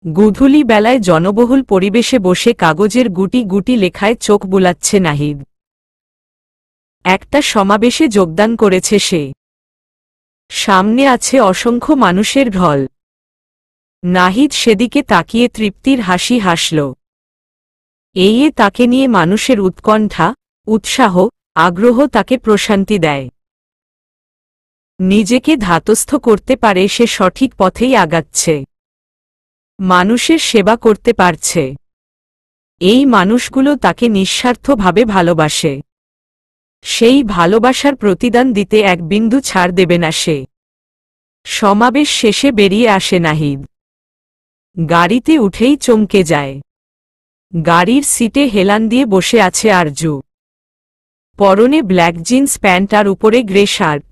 গোধূলি বেলায় জনবহুল পরিবেশে বসে কাগজের গুটি গুটি লেখায় চোখ বুলাচ্ছে নাহিদ। একটা সমাবেশে যোগদান করেছে সে। সামনে আছে অসংখ্য মানুষের ঢল। নাহিদ সেদিকে তাকিয়ে তৃপ্তির হাসি হাসল। এই তাকে নিয়ে মানুষের উৎকণ্ঠা, উৎসাহ, আগ্রহ তাকে প্রশান্তি দেয়। নিজেকে ধাতস্থ করতে পারে সে সঠিক পথেই আগাচ্ছে। মানুষের সেবা করতে পারছে। এই মানুষগুলো তাকে নিঃস্বার্থভাবে ভালোবাসে। সেই ভালোবাসার প্রতিদান দিতে এক বিন্দু ছাড় দেবে না সে। সমাবেশ শেষে বেরিয়ে আসে নাহিদ। গাড়িতে উঠেই চমকে যায়। গাড়ির সিটে হেলান দিয়ে বসে আছে আরজু। পরনে ব্ল্যাক জিন্স প্যান্ট আর উপরে গ্রে শার্ট।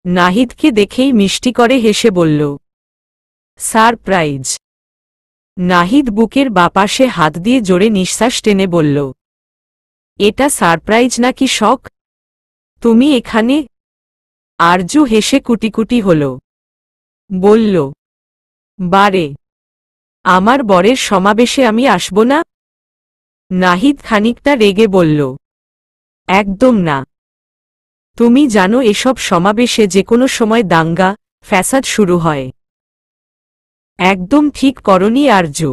নাহিদকে দেখেই মিষ্টি করে হেসে বলল, সারপ্রাইজ। নাহিদ বুকের বাপাশে হাত দিয়ে জোরে নিঃশ্বাস টেনে বলল, এটা সারপ্রাইজ নাকি শক? তুমি এখানে? আরজু হেসে কুটিকুটি হল। বলল, বারে, আমার বরের সমাবেশে আমি আসব না? নাহিদ খানিকটা রেগে বলল, একদম না। তুমি জানো এসব সমাবেশে যে কোনো সময় দাঙ্গা, ফ্যাসাদ শুরু হয়। একদম ঠিক করনি আরজু।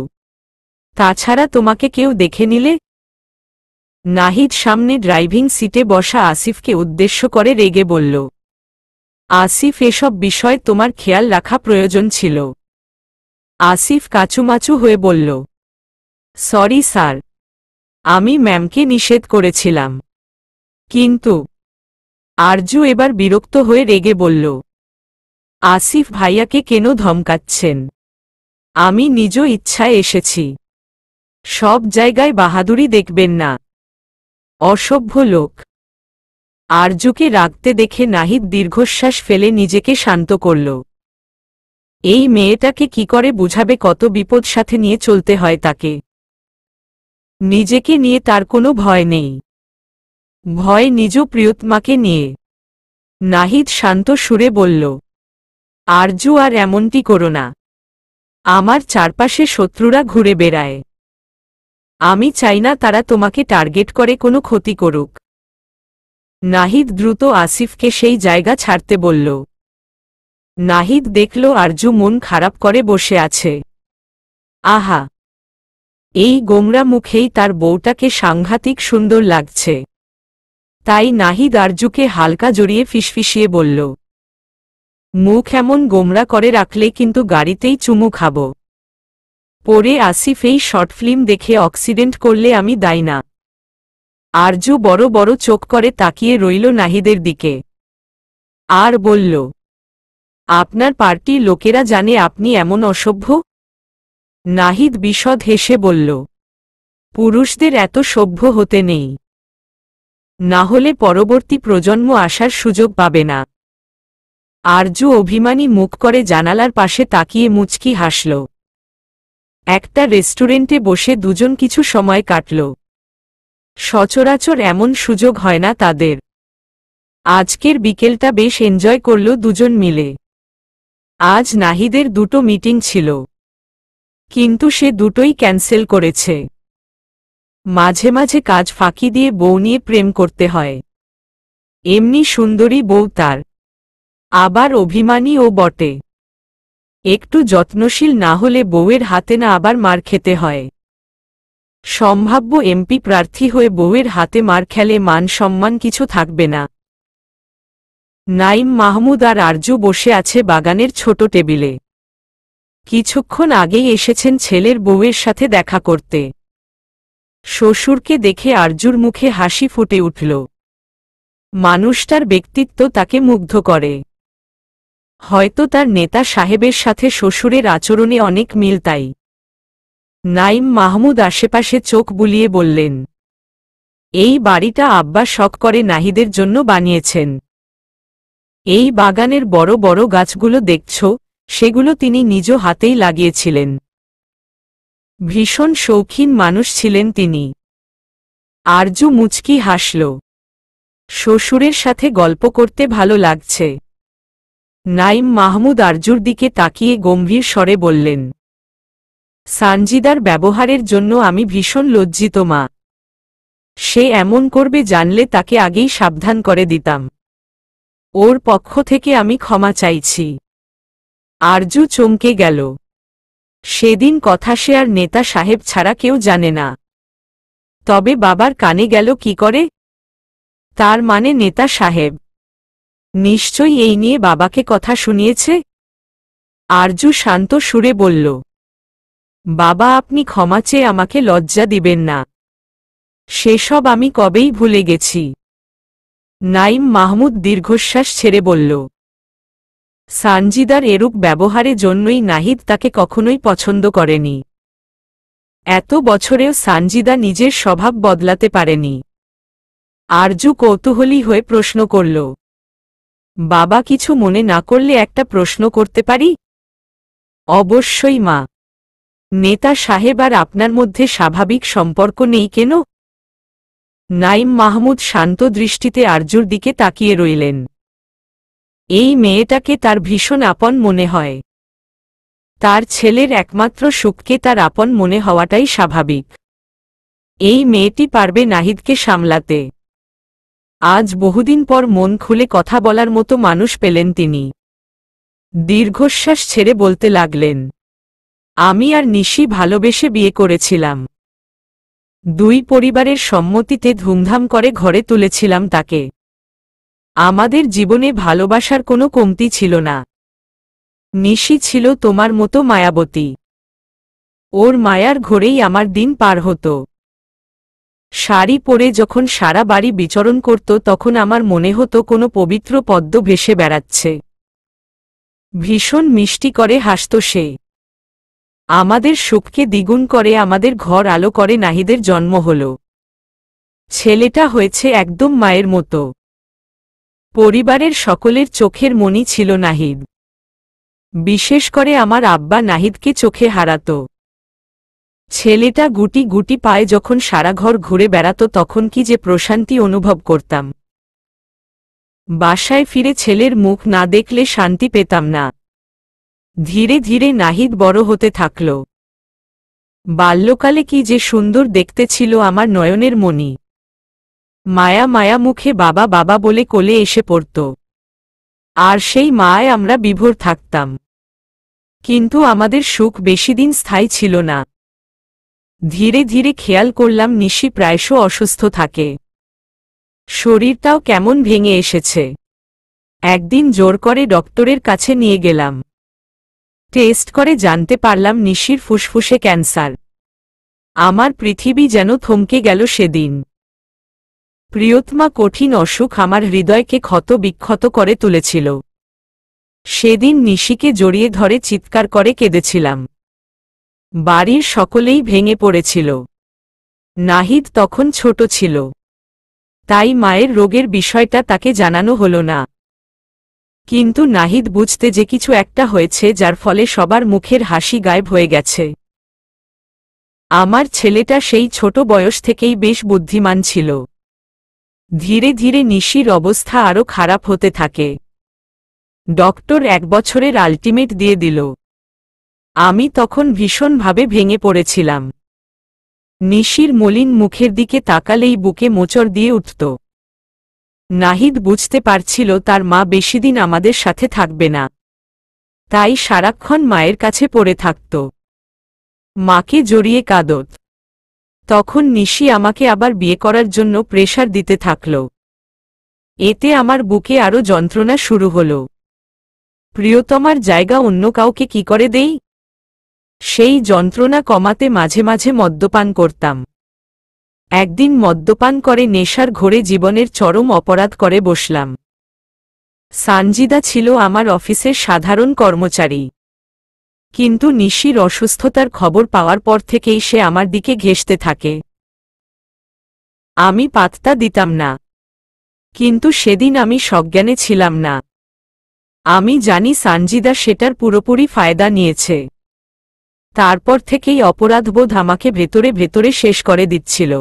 তাছাড়া তোমাকে কেউ দেখে নিলে? নাহিদ সামনে ড্রাইভিং সিটে বসা আসিফকে উদ্দেশ্য করে রেগে বলল, আসিফ, এসব বিষয় তোমার খেয়াল রাখা প্রয়োজন ছিল। আসিফ কাচুমাচু হয়ে বলল, সরি স্যার, আমি ম্যামকে নিষেধ করেছিলাম। কিন্তু আরজু এবার বিরক্ত হয়ে রেগে বলল, আসিফ ভাইয়াকে কেন ধমকাচ্ছেন? আমি নিজ ইচ্ছায় এসেছি। সব জায়গায় বাহাদুরি দেখবেন না, অসভ্য লোক। আরজুকে রাগতে দেখে নাহিদ দীর্ঘশ্বাস ফেলে নিজেকে শান্ত করল। এই মেয়েটাকে কি করে বুঝাবে কত বিপদ সাথে নিয়ে চলতে হয় তাকে। নিজেকে নিয়ে তার কোনো ভয় নেই, ভয় নিজ প্রিয়তমাকে নিয়ে। নাহিদ শান্ত সুরে বলল, আরজু, আর এমনটি করো না। আমার চারপাশে শত্রুরা ঘুরে বেড়ায়। আমি চাই না তারা তোমাকে টার্গেট করে কোনো ক্ষতি করুক। নাহিদ দ্রুত আসিফকে সেই জায়গা ছাড়তে বলল। নাহিদ দেখল আরজু মন খারাপ করে বসে আছে। আহা, এই গোমরা মুখেই তার বউটাকে সাংঘাতিক সুন্দর লাগছে। তাই নাহিদ আরজুকে হালকা জড়িয়ে ফিসফিসিয়ে বলল, মুখ এমন গোমরা করে রাখলে কিন্তু গাড়িতেই চুমু খাব। পরে আসিফ এই শর্ট ফিল্ম দেখে অক্সিডেন্ট করলে আমি দায়ী না। আরজু বড় বড় চোখ করে তাকিয়ে রইল নাহিদের দিকে। আর বলল, আপনার পার্টির লোকেরা জানে আপনি এমন অসভ্য? নাহিদ বিশদ হেসে বলল, পুরুষদের এত সভ্য হতে নেই, না হলে পরবর্তী প্রজন্ম আসার সুযোগ পাবে না। আরজু অভিমানী মুখ করে জানালার পাশে তাকিয়ে মুচকি হাসল। একটা রেস্টুরেন্টে বসে দুজন কিছু সময় কাটল। সচরাচর এমন সুযোগ হয় না তাদের। আজকের বিকেলটা বেশ এনজয় করল দুজন মিলে। আজ নাহিদের দুটো মিটিং ছিল, কিন্তু সে দুটোই ক্যান্সেল করেছে। মাঝে মাঝে কাজ ফাঁকি দিয়ে বউ নিয়ে প্রেম করতে হয়। এমনি সুন্দরী বউ তার, আবার অভিমানী ও বটে। একটু যত্নশীল না হলে বউয়ের হাতে না আবার মার খেতে হয়। সম্ভাব্য এমপি প্রার্থী হয়ে বউয়ের হাতে মার খেলে মান সম্মান কিছু থাকবে না। নাইম মাহমুদ আর আরজু বসে আছে বাগানের ছোট টেবিলে। কিছুক্ষণ আগেই এসেছেন ছেলের বউয়ের সাথে দেখা করতে। শ্বশুরকে দেখে আরজুর মুখে হাসি ফুটে উঠল। মানুষটার ব্যক্তিত্ব তাকে মুগ্ধ করে। হয়তো তার নেতা সাহেবের সাথে শ্বশুরের আচরণে অনেক মিল, তাই। নাইম মাহমুদ আশেপাশে চোখ বুলিয়ে বললেন, এই বাড়িটা আব্বা শখ করে নাহিদের জন্য বানিয়েছেন। এই বাগানের বড় বড় গাছগুলো দেখছ, সেগুলো তিনি নিজ হাতেই লাগিয়েছিলেন। ভীষণ শৌখিন মানুষ ছিলেন তিনি। আরজু মুচকি হাসল। শ্বশুরের সাথে গল্প করতে ভালো লাগছে। নাইম মাহমুদ আরজুর দিকে তাকিয়ে গম্ভীর স্বরে বললেন, সানজিদার ব্যবহারের জন্য আমি ভীষণ লজ্জিত মা। সে এমন করবে জানলে তাকে আগেই সাবধান করে দিতাম। ওর পক্ষ থেকে আমি ক্ষমা চাইছি। আরজু চমকে গেল। সেদিন কথা সে আর নেতা সাহেব ছাড়া কেউ জানে না। তবে বাবার কানে গেল কি করে? তার মানে নেতা সাহেব নিশ্চয়ই এই নিয়ে বাবাকে কথা শুনিয়েছে। আরজু শান্ত সুরে বলল, বাবা আপনি ক্ষমা চেয়ে আমাকে লজ্জা দিবেন না। সেসব আমি কবেই ভুলে গেছি। নাইম মাহমুদ দীর্ঘশ্বাস ছেড়ে বলল, সানজিদার এরূপ ব্যবহারের জন্যই নাহিদ তাকে কখনোই পছন্দ করেনি। এত বছরেও সানজিদা নিজের স্বভাব বদলাতে পারেনি। আরজু কৌতূহলী হয়ে প্রশ্ন করল, বাবা কিছু মনে না করলে একটা প্রশ্ন করতে পারি? অবশ্যই মা। নেতা সাহেব আর আপনার মধ্যে স্বাভাবিক সম্পর্ক নেই কেন? নাইম মাহমুদ শান্ত দৃষ্টিতে আরজুর দিকে তাকিয়ে রইলেন। এই মেয়েটাকে তার ভীষণ আপন মনে হয়। তার ছেলের একমাত্র সুখকে তার আপন মনে হওয়াটাই স্বাভাবিক। এই মেয়েটি পারবে নাহিদকে সামলাতে। আজ বহুদিন পর মন খুলে কথা বলার মতো মানুষ পেলেন তিনি। দীর্ঘশ্বাস ছেড়ে বলতে লাগলেন, আমি আর নিশি ভালোবেসে বিয়ে করেছিলাম। দুই পরিবারের সম্মতিতে ধুমধাম করে ঘরে তুলেছিলাম তাকে। আমাদের জীবনে ভালোবাসার কোনো কমতি ছিল না। নিশি ছিল তোমার মতো মায়াবতী। ওর মায়ার ঘোরেই আমার দিন পার হতো। শাড়ি পরে যখন সারা বাড়ি বিচরণ করত তখন আমার মনে হতো কোনো পবিত্র পদ্ম ভেসে বেড়াচ্ছে। ভীষণ মিষ্টি করে হাসত সে। আমাদের সুখকে দ্বিগুণ করে আমাদের ঘর আলো করে নাহিদের জন্ম হল। ছেলেটা হয়েছে একদম মায়ের মতো। পরিবারের সকলের চোখের মণি ছিল নাহিদ। বিশেষ করে আমার আব্বা নাহিদকে চোখে হারাত। ছেলেটা গুটি গুটি পায়ে যখন সারা ঘর ঘুরে বেড়াত তখন কি যে প্রশান্তি অনুভব করতাম। বাসায় ফিরে ছেলের মুখ না দেখলে শান্তি পেতাম না। ধীরে ধীরে নাহিদ বড় হতে থাকল। বাল্যকালে কি যে সুন্দর দেখতে ছিল আমার নয়নের মণি। মায়া মায়া মুখে বাবা বাবা বলে কোলে এসে পড়ত। আর সেই মায় আমরা বিভোর থাকতাম। কিন্তু আমাদের সুখ বেশিদিন স্থায়ী ছিল না। ধীরে ধীরে খেয়াল করলাম নিশি প্রায়শ অসুস্থ থাকে। শরীরটাও কেমন ভেঙে এসেছে। একদিন জোর করে ডক্টরের কাছে নিয়ে গেলাম। টেস্ট করে জানতে পারলাম নিশির ফুসফুসে ক্যান্সার। আমার পৃথিবী যেন থমকে গেল সেদিন। প্রিয়তমা কঠিন অসুখ আমার হৃদয়কে ক্ষত বিক্ষত করে তুলেছিল। সেদিন নিশিকে জড়িয়ে ধরে চিৎকার করে কেঁদেছিলাম। বাড়ির সকলেই ভেঙে পড়েছিল। নাহিদ তখন ছোট ছিল। তাই মায়ের রোগের বিষয়টা তাকে জানানো হলো না। কিন্তু নাহিদ বুঝতে যে কিছু একটা হয়েছে যার ফলে সবার মুখের হাসি গায়েব হয়ে গেছে। আমার ছেলেটা সেই ছোট বয়স থেকেই বেশ বুদ্ধিমান ছিল। ধীরে ধীরে নিশির অবস্থা আরও খারাপ হতে থাকে। ডক্টর 1 বছরের আল্টিমেট দিয়ে দিল। আমি তখন ভীষণভাবে ভেঙে পড়েছিলাম। নিশির মলিন মুখের দিকে তাকালেই বুকে মোচড় দিয়ে উঠত। নাহিদ বুঝতে পারছিল তার মা বেশিদিন আমাদের সাথে থাকবে না। তাই সারাক্ষণ মায়ের কাছে পড়ে থাকত। মাকে জড়িয়ে কাঁদত। তখন নিশি আমাকে আবার বিয়ে করার জন্য প্রেশার দিতে থাকল। এতে আমার বুকে আরও যন্ত্রণা শুরু হল। প্রিয়তমার জায়গা অন্য কাউকে কি করে দেই? সেই যন্ত্রণা কমাতে মাঝে মাঝে মদ্যপান করতাম। একদিন মদ্যপান করে নেশার ঘোরে জীবনের চরম অপরাধ করে বসলাম। সানজিদা ছিল আমার অফিসের সাধারণ কর্মচারী। কিন্তু নিশির অসুস্থতার খবর পাওয়ার পর থেকেই সে আমার দিকে ঘেঁষতে থাকে। আমি পাত্তা দিতাম না। কিন্তু সেদিন আমি সজ্ঞানে ছিলাম না। আমি জানি সানজিদা সেটার পুরোপুরি ফায়দা নিয়েছে। তারপর থেকেই অপরাধবোধ আমাকে ভেতরে ভেতরে শেষ করে দিচ্ছিল।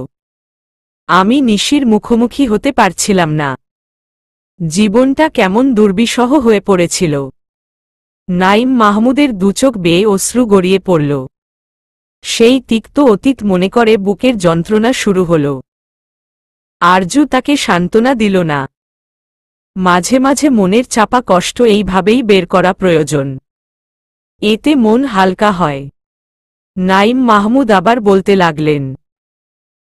আমি নিশির মুখোমুখি হতে পারছিলাম না। জীবনটা কেমন দুর্বিষহ হয়ে পড়েছিল। নাইম মাহমুদের দুচোখ বেয়ে অশ্রু গড়িয়ে পড়ল। সেই তিক্ত অতীত মনে করে বুকের যন্ত্রণা শুরু হল। আরজু তাকে সান্ত্বনা দিল না। মাঝে মাঝে মনের চাপা কষ্ট এইভাবেই বের করা প্রয়োজন, এতে মন হালকা হয়। নাইম মাহমুদ আবার বলতে লাগলেন,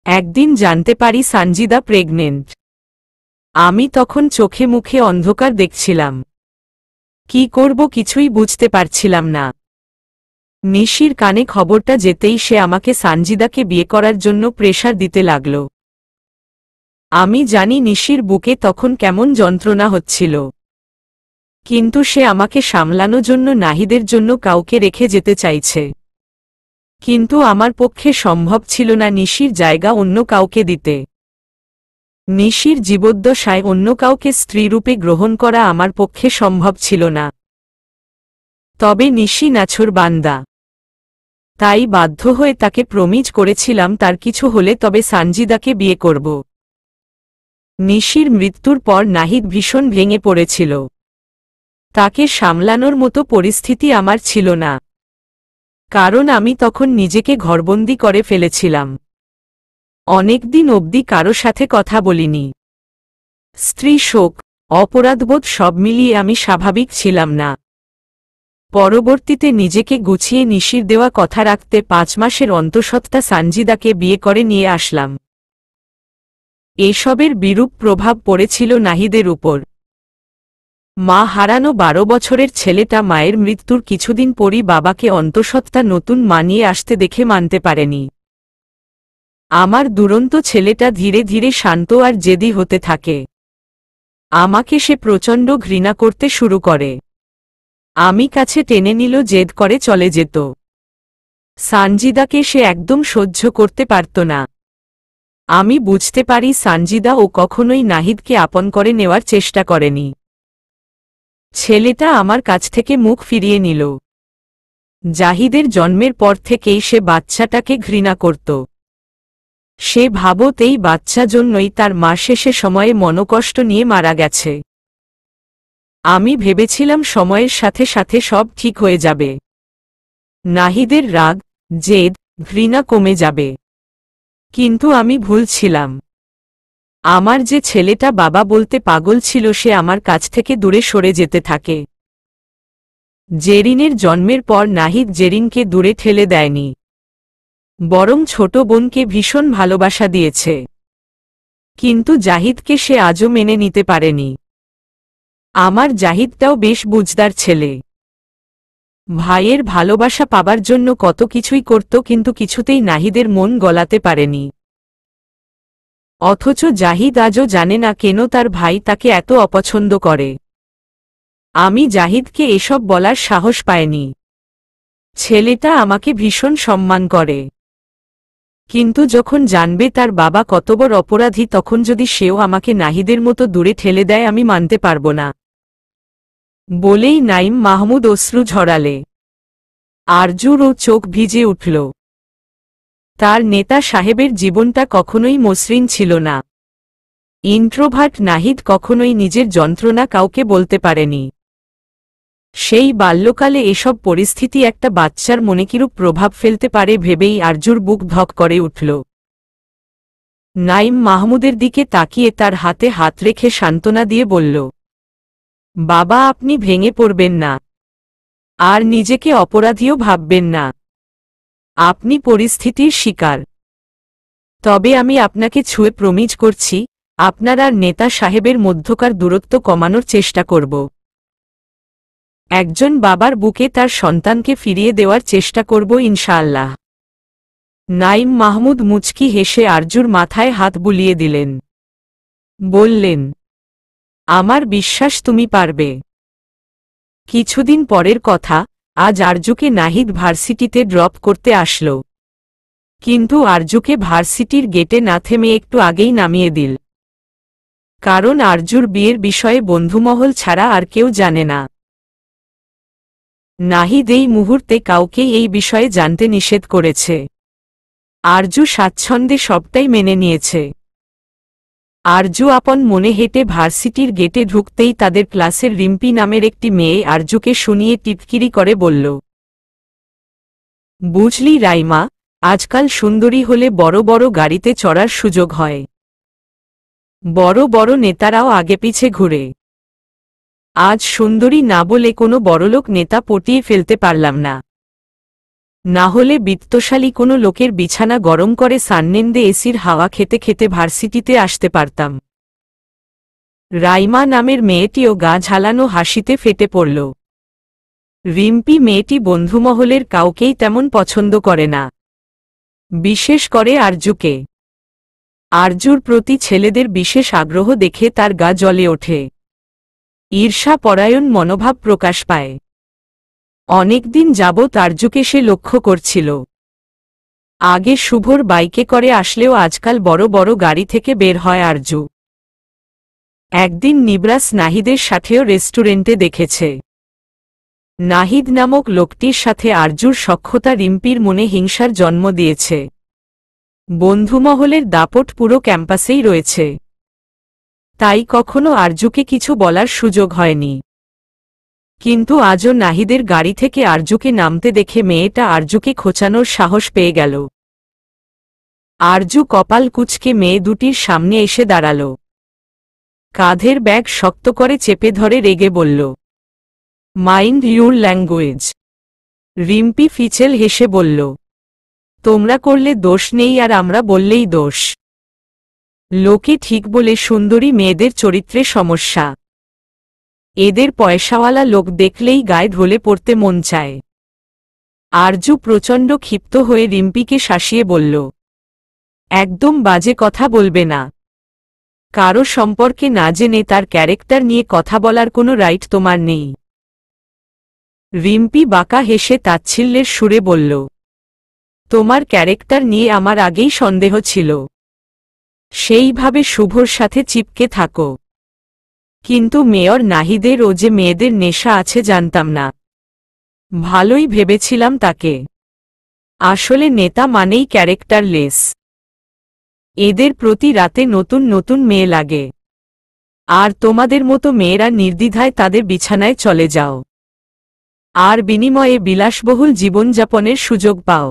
একদিন জানতে পারি সানজিদা প্রেগনেন্ট। আমি তখন চোখে মুখে অন্ধকার দেখছিলাম, কি করব কিছুই বুঝতে পারছিলাম না। নিশির কানে খবরটা যেতেই সে আমাকে সানজিদাকে বিয়ে করার জন্য প্রেশার দিতে লাগল। আমি জানি নিশির বুকে তখন কেমন যন্ত্রণা হচ্ছিল, কিন্তু সে আমাকে সামলানোর জন্য নাহিদের জন্য কাউকে রেখে যেতে চাইছে। কিন্তু আমার পক্ষে সম্ভব ছিল না নিশির জায়গা অন্য কাউকে দিতে। নিশির জীবদ্দশায় অন্য কাউকে স্ত্রীরূপে গ্রহণ করা আমার পক্ষে সম্ভব ছিল না। তবে নিশি নাছোড় বান্দা, তাই বাধ্য হয়ে তাকে প্রমিজ করেছিলাম তার কিছু হলে তবে সানজিদাকে বিয়ে করব। নিশির মৃত্যুর পর নাহিদ ভীষণ ভেঙে পড়েছিল। তাকে সামলানোর মতো পরিস্থিতি আমার ছিল না, কারণ আমি তখন নিজেকে ঘরবন্দি করে ফেলেছিলাম। অনেকদিন অবধি কারো সাথে কথা বলিনি। স্ত্রী শোক, অপরাধবোধ সব মিলিয়ে আমি স্বাভাবিক ছিলাম না। পরবর্তীতে নিজেকে গুছিয়ে নিশির দেওয়া কথা রাখতে 5 মাসের অন্তঃসত্ত্বা সানজিদাকে বিয়ে করে নিয়ে আসলাম। এসবের বিরূপ প্রভাব পড়েছিল নাহিদের উপর। মা হারানো 12 বছরের ছেলেটা মায়ের মৃত্যুর কিছুদিন পরই বাবাকে অন্তঃসত্ত্বা নতুন মানিয়ে আসতে দেখে মানতে পারেনি। আমার দুরন্ত ছেলেটা ধীরে ধীরে শান্ত আর জেদি হতে থাকে। আমাকে সে প্রচণ্ড ঘৃণা করতে শুরু করে। আমি কাছে টেনে নিল, জেদ করে চলে যেত। সানজিদাকে সে একদম সহ্য করতে পারত না। আমি বুঝতে পারি সানজিদা ও কখনোই নাহিদকে আপন করে নেওয়ার চেষ্টা করেনি। ছেলেটা আমার কাছ থেকে মুখ ফিরিয়ে নিল। জাহিদের জন্মের পর থেকেই সে বাচ্চাটাকে ঘৃণা করত। সে ভাবতেই বাচ্চা জন্যই তার মা শেষে সময়ে মনোকষ্ট নিয়ে মারা গেছে। আমি ভেবেছিলাম সময়ের সাথে সাথে সব ঠিক হয়ে যাবে। নাহিদের রাগ, জেদ, ঘৃণা কমে যাবে। কিন্তু আমি ভুল ছিলাম। আমার যে ছেলেটা বাবা বলতে পাগল ছিল সে আমার কাছ থেকে দূরে সরে যেতে থাকে। জেরিনের জন্মের পর নাহিদ জেরিনকে দূরে ঠেলে দেয়নি, বরং ছোট বোনকে ভীষণ ভালোবাসা দিয়েছে। কিন্তু জাহিদকে সে আজও মেনে নিতে পারেনি। আমার জাহিদটাও বেশ বুঝদার ছেলে। ভাইয়ের ভালোবাসা পাবার জন্য কত কিছুই করত, কিন্তু কিছুতেই নাহিদের মন গলাতে পারেনি। অথচ জাহিদ আজও জানে না কেন তার ভাই তাকে এত অপছন্দ করে। আমি জাহিদকে এসব বলার সাহস পাইনি। ছেলেটা আমাকে ভীষণ সম্মান করে, কিন্তু যখন জানবে তার বাবা কত বড় অপরাধী তখন যদি সেও আমাকে নাহিদের মতো দূরে ঠেলে দেয় আমি মানতে পারব না। বলেই নাইম মাহমুদ অশ্রু ঝরালে। আরজুরও চোখ ভিজে উঠল। তার নেতা সাহেবের জীবনটা কখনোই মসৃণ ছিল না। ইন্ট্রোভার্ট নাহিদ কখনোই নিজের যন্ত্রণা কাউকে বলতে পারেনি। সেই বাল্যকালে এসব পরিস্থিতি একটা বাচ্চার মনে কিরূপ প্রভাব ফেলতে পারে ভেবেই আরজুর বুক ধক করে উঠল। নাইম মাহমুদের দিকে তাকিয়ে তার হাতে হাত রেখে সান্ত্বনা দিয়ে বলল, বাবা আপনি ভেঙে পড়বেন না, আর নিজেকে অপরাধীও ভাববেন না। আপনি পরিস্থিতির শিকার। তবে আমি আপনাকে ছুঁয়ে প্রমিজ করছি আপনার আর নেতা সাহেবের মধ্যকার দূরত্ব কমানোর চেষ্টা করব। একজন বাবার বুকে তার সন্তানকে ফিরিয়ে দেওয়ার চেষ্টা করব ইনশাআল্লাহ। নাইম মাহমুদ মুচকি হেসে আরজুর মাথায় হাত বুলিয়ে দিলেন। বললেন, আমার বিশ্বাস তুমি পারবে। কিছুদিন পরের কথা, আজ আরজুকে নাহিদ ভার্সিটিতে ড্রপ করতে আসল। কিন্তু আরজুকে ভার্সিটির গেটে না থেমে একটু আগেই নামিয়ে দিল। কারণ আরজুর বিয়ের বিষয়ে বন্ধুমহল ছাড়া আর কেউ জানে না। নাহিদ এই মুহূর্তে কাউকেই এই বিষয়ে জানতে নিষেধ করেছে। আরজু স্বাচ্ছন্দ্যে সবটাই মেনে নিয়েছে। আরজু আপন মনে হেঁটে ভার্সিটির গেটে ঢুকতেই তাদের ক্লাসের রিম্পি নামের একটি মেয়ে আরজুকে শুনিয়ে টিটকিরি করে বলল, বুঝলি রাইমা, আজকাল সুন্দরী হলে বড় বড় গাড়িতে চড়ার সুযোগ হয়। বড় বড় নেতারাও আগে পিছে ঘুরে। আজ সুন্দরী না বলে কোনো বড়লোক নেতা পটিয়ে ফেলতে পারলাম না। না হলে বিত্তশালী কোনো লোকের বিছানা গরম করে সান্নেন্দে এসির হাওয়া খেতে খেতে ভার্সিটিতে আসতে পারতাম। রাইমা নামের মেয়েটিও গা ঝালানো হাসিতে ফেটে পড়ল। রিম্পি মেয়েটি বন্ধুমহলের কাউকেই তেমন পছন্দ করে না, বিশেষ করে আরজুকে। আরজুর প্রতি ছেলেদের বিশেষ আগ্রহ দেখে তার গা জ্বলে ওঠে। ঈর্ষাপরায়ণ মনোভাব প্রকাশ পায়। অনেকদিন যাবৎ আরজুকে সে লক্ষ্য করছিল। আগে শুভর বাইকে করে আসলেও আজকাল বড় বড় গাড়ি থেকে বের হয় আরজু। একদিন নিবরাস নাহিদের সাথেও রেস্টুরেন্টে দেখেছে। নাহিদ নামক লোকটির সাথে আরজুর সখ্যতা রিম্পির মনে হিংসার জন্ম দিয়েছে। বন্ধুমহলের দাপট পুরো ক্যাম্পাসেই রয়েছে। তাই কখনো আরজুকে কিছু বলার সুযোগ হয়নি। কিন্তু আজও নাহিদের গাড়ি থেকে আরজুকে নামতে দেখে মেয়েটা আরজুকে খোঁচানোর সাহস পেয়ে গেল। আরজু কপাল কুঁচকে মেয়ে দুটির সামনে এসে দাঁড়াল। কাঁধের ব্যাগ শক্ত করে চেপে ধরে রেগে বলল, মাইন্ড ইউর ল্যাঙ্গুয়েজ। রিম্পি ফিচেল হেসে বলল, তোমরা করলে দোষ নেই আর আমরা বললেই দোষ। লোকে ঠিক বলে সুন্দরী মেয়েদের চরিত্রে সমস্যা। এদের পয়সাওয়ালা লোক দেখলেই গায়ে ঢলে পড়তে মন চায়। আরজু প্রচণ্ড ক্ষিপ্ত হয়ে রিম্পিকে শাসিয়ে বলল, একদম বাজে কথা বলবে না। কারো সম্পর্কে না জেনে তার ক্যারেক্টার নিয়ে কথা বলার কোনো রাইট তোমার নেই। রিম্পি বাঁকা হেসে তাচ্ছিল্যের সুরে বলল, তোমার ক্যারেক্টার নিয়ে আমার আগেই সন্দেহ ছিল। সেইভাবে শুভর সাথে চিপকে থাকো। কিন্তু মেয়র নাহিদের ও যে মেয়েদের নেশা আছে জানতাম না। ভালোই ভেবেছিলাম তাকে। আসলে নেতা মানেই ক্যারেক্টারলেস। এদের প্রতি রাতে নতুন নতুন মেয়ে লাগে। আর তোমাদের মতো মেয়েরা নির্দ্বিধায় তাদের বিছানায় চলে যাও। আর বিনিময়ে বিলাসবহুল জীবনযাপনের সুযোগ পাও।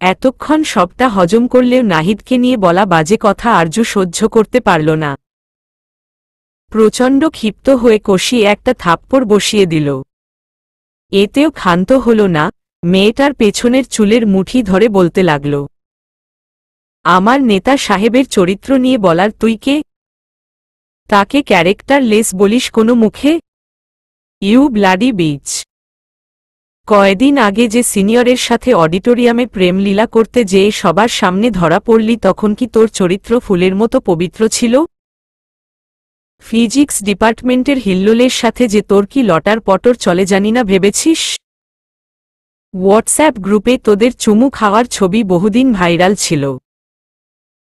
এতক্ষণ সবটা হজম করলেও নাহিদকে নিয়ে বলা বাজে কথা আরজু সহ্য করতে পারল না। প্রচণ্ড ক্ষিপ্ত হয়ে কষিয়ে একটা থাপ্পড় বসিয়ে দিল। এতেও ক্ষান্ত হল না, মেয়েটার পেছনের চুলের মুঠি ধরে বলতে লাগল, আমার নেতা সাহেবের চরিত্র নিয়ে বলার তুই কে? তাকে ক্যারেক্টারলেস বলিস কোনো মুখে? You bloody bitch. কয়দিন আগে যে সিনিয়রের সাথে অডিটোরিয়ামে প্রেম লীলা করতে যেয়ে সবার সামনে ধরা পড়লি তখন কি তোর চরিত্র ফুলের মতো পবিত্র ছিল? ফিজিক্স ডিপার্টমেন্টের হিল্লোলের সাথে যে তোর কি লটার পটর চলে জানি না ভেবেছিস? হোয়াটসঅ্যাপ গ্রুপে তোদের চুমু খাওয়ার ছবি বহুদিন ভাইরাল ছিল।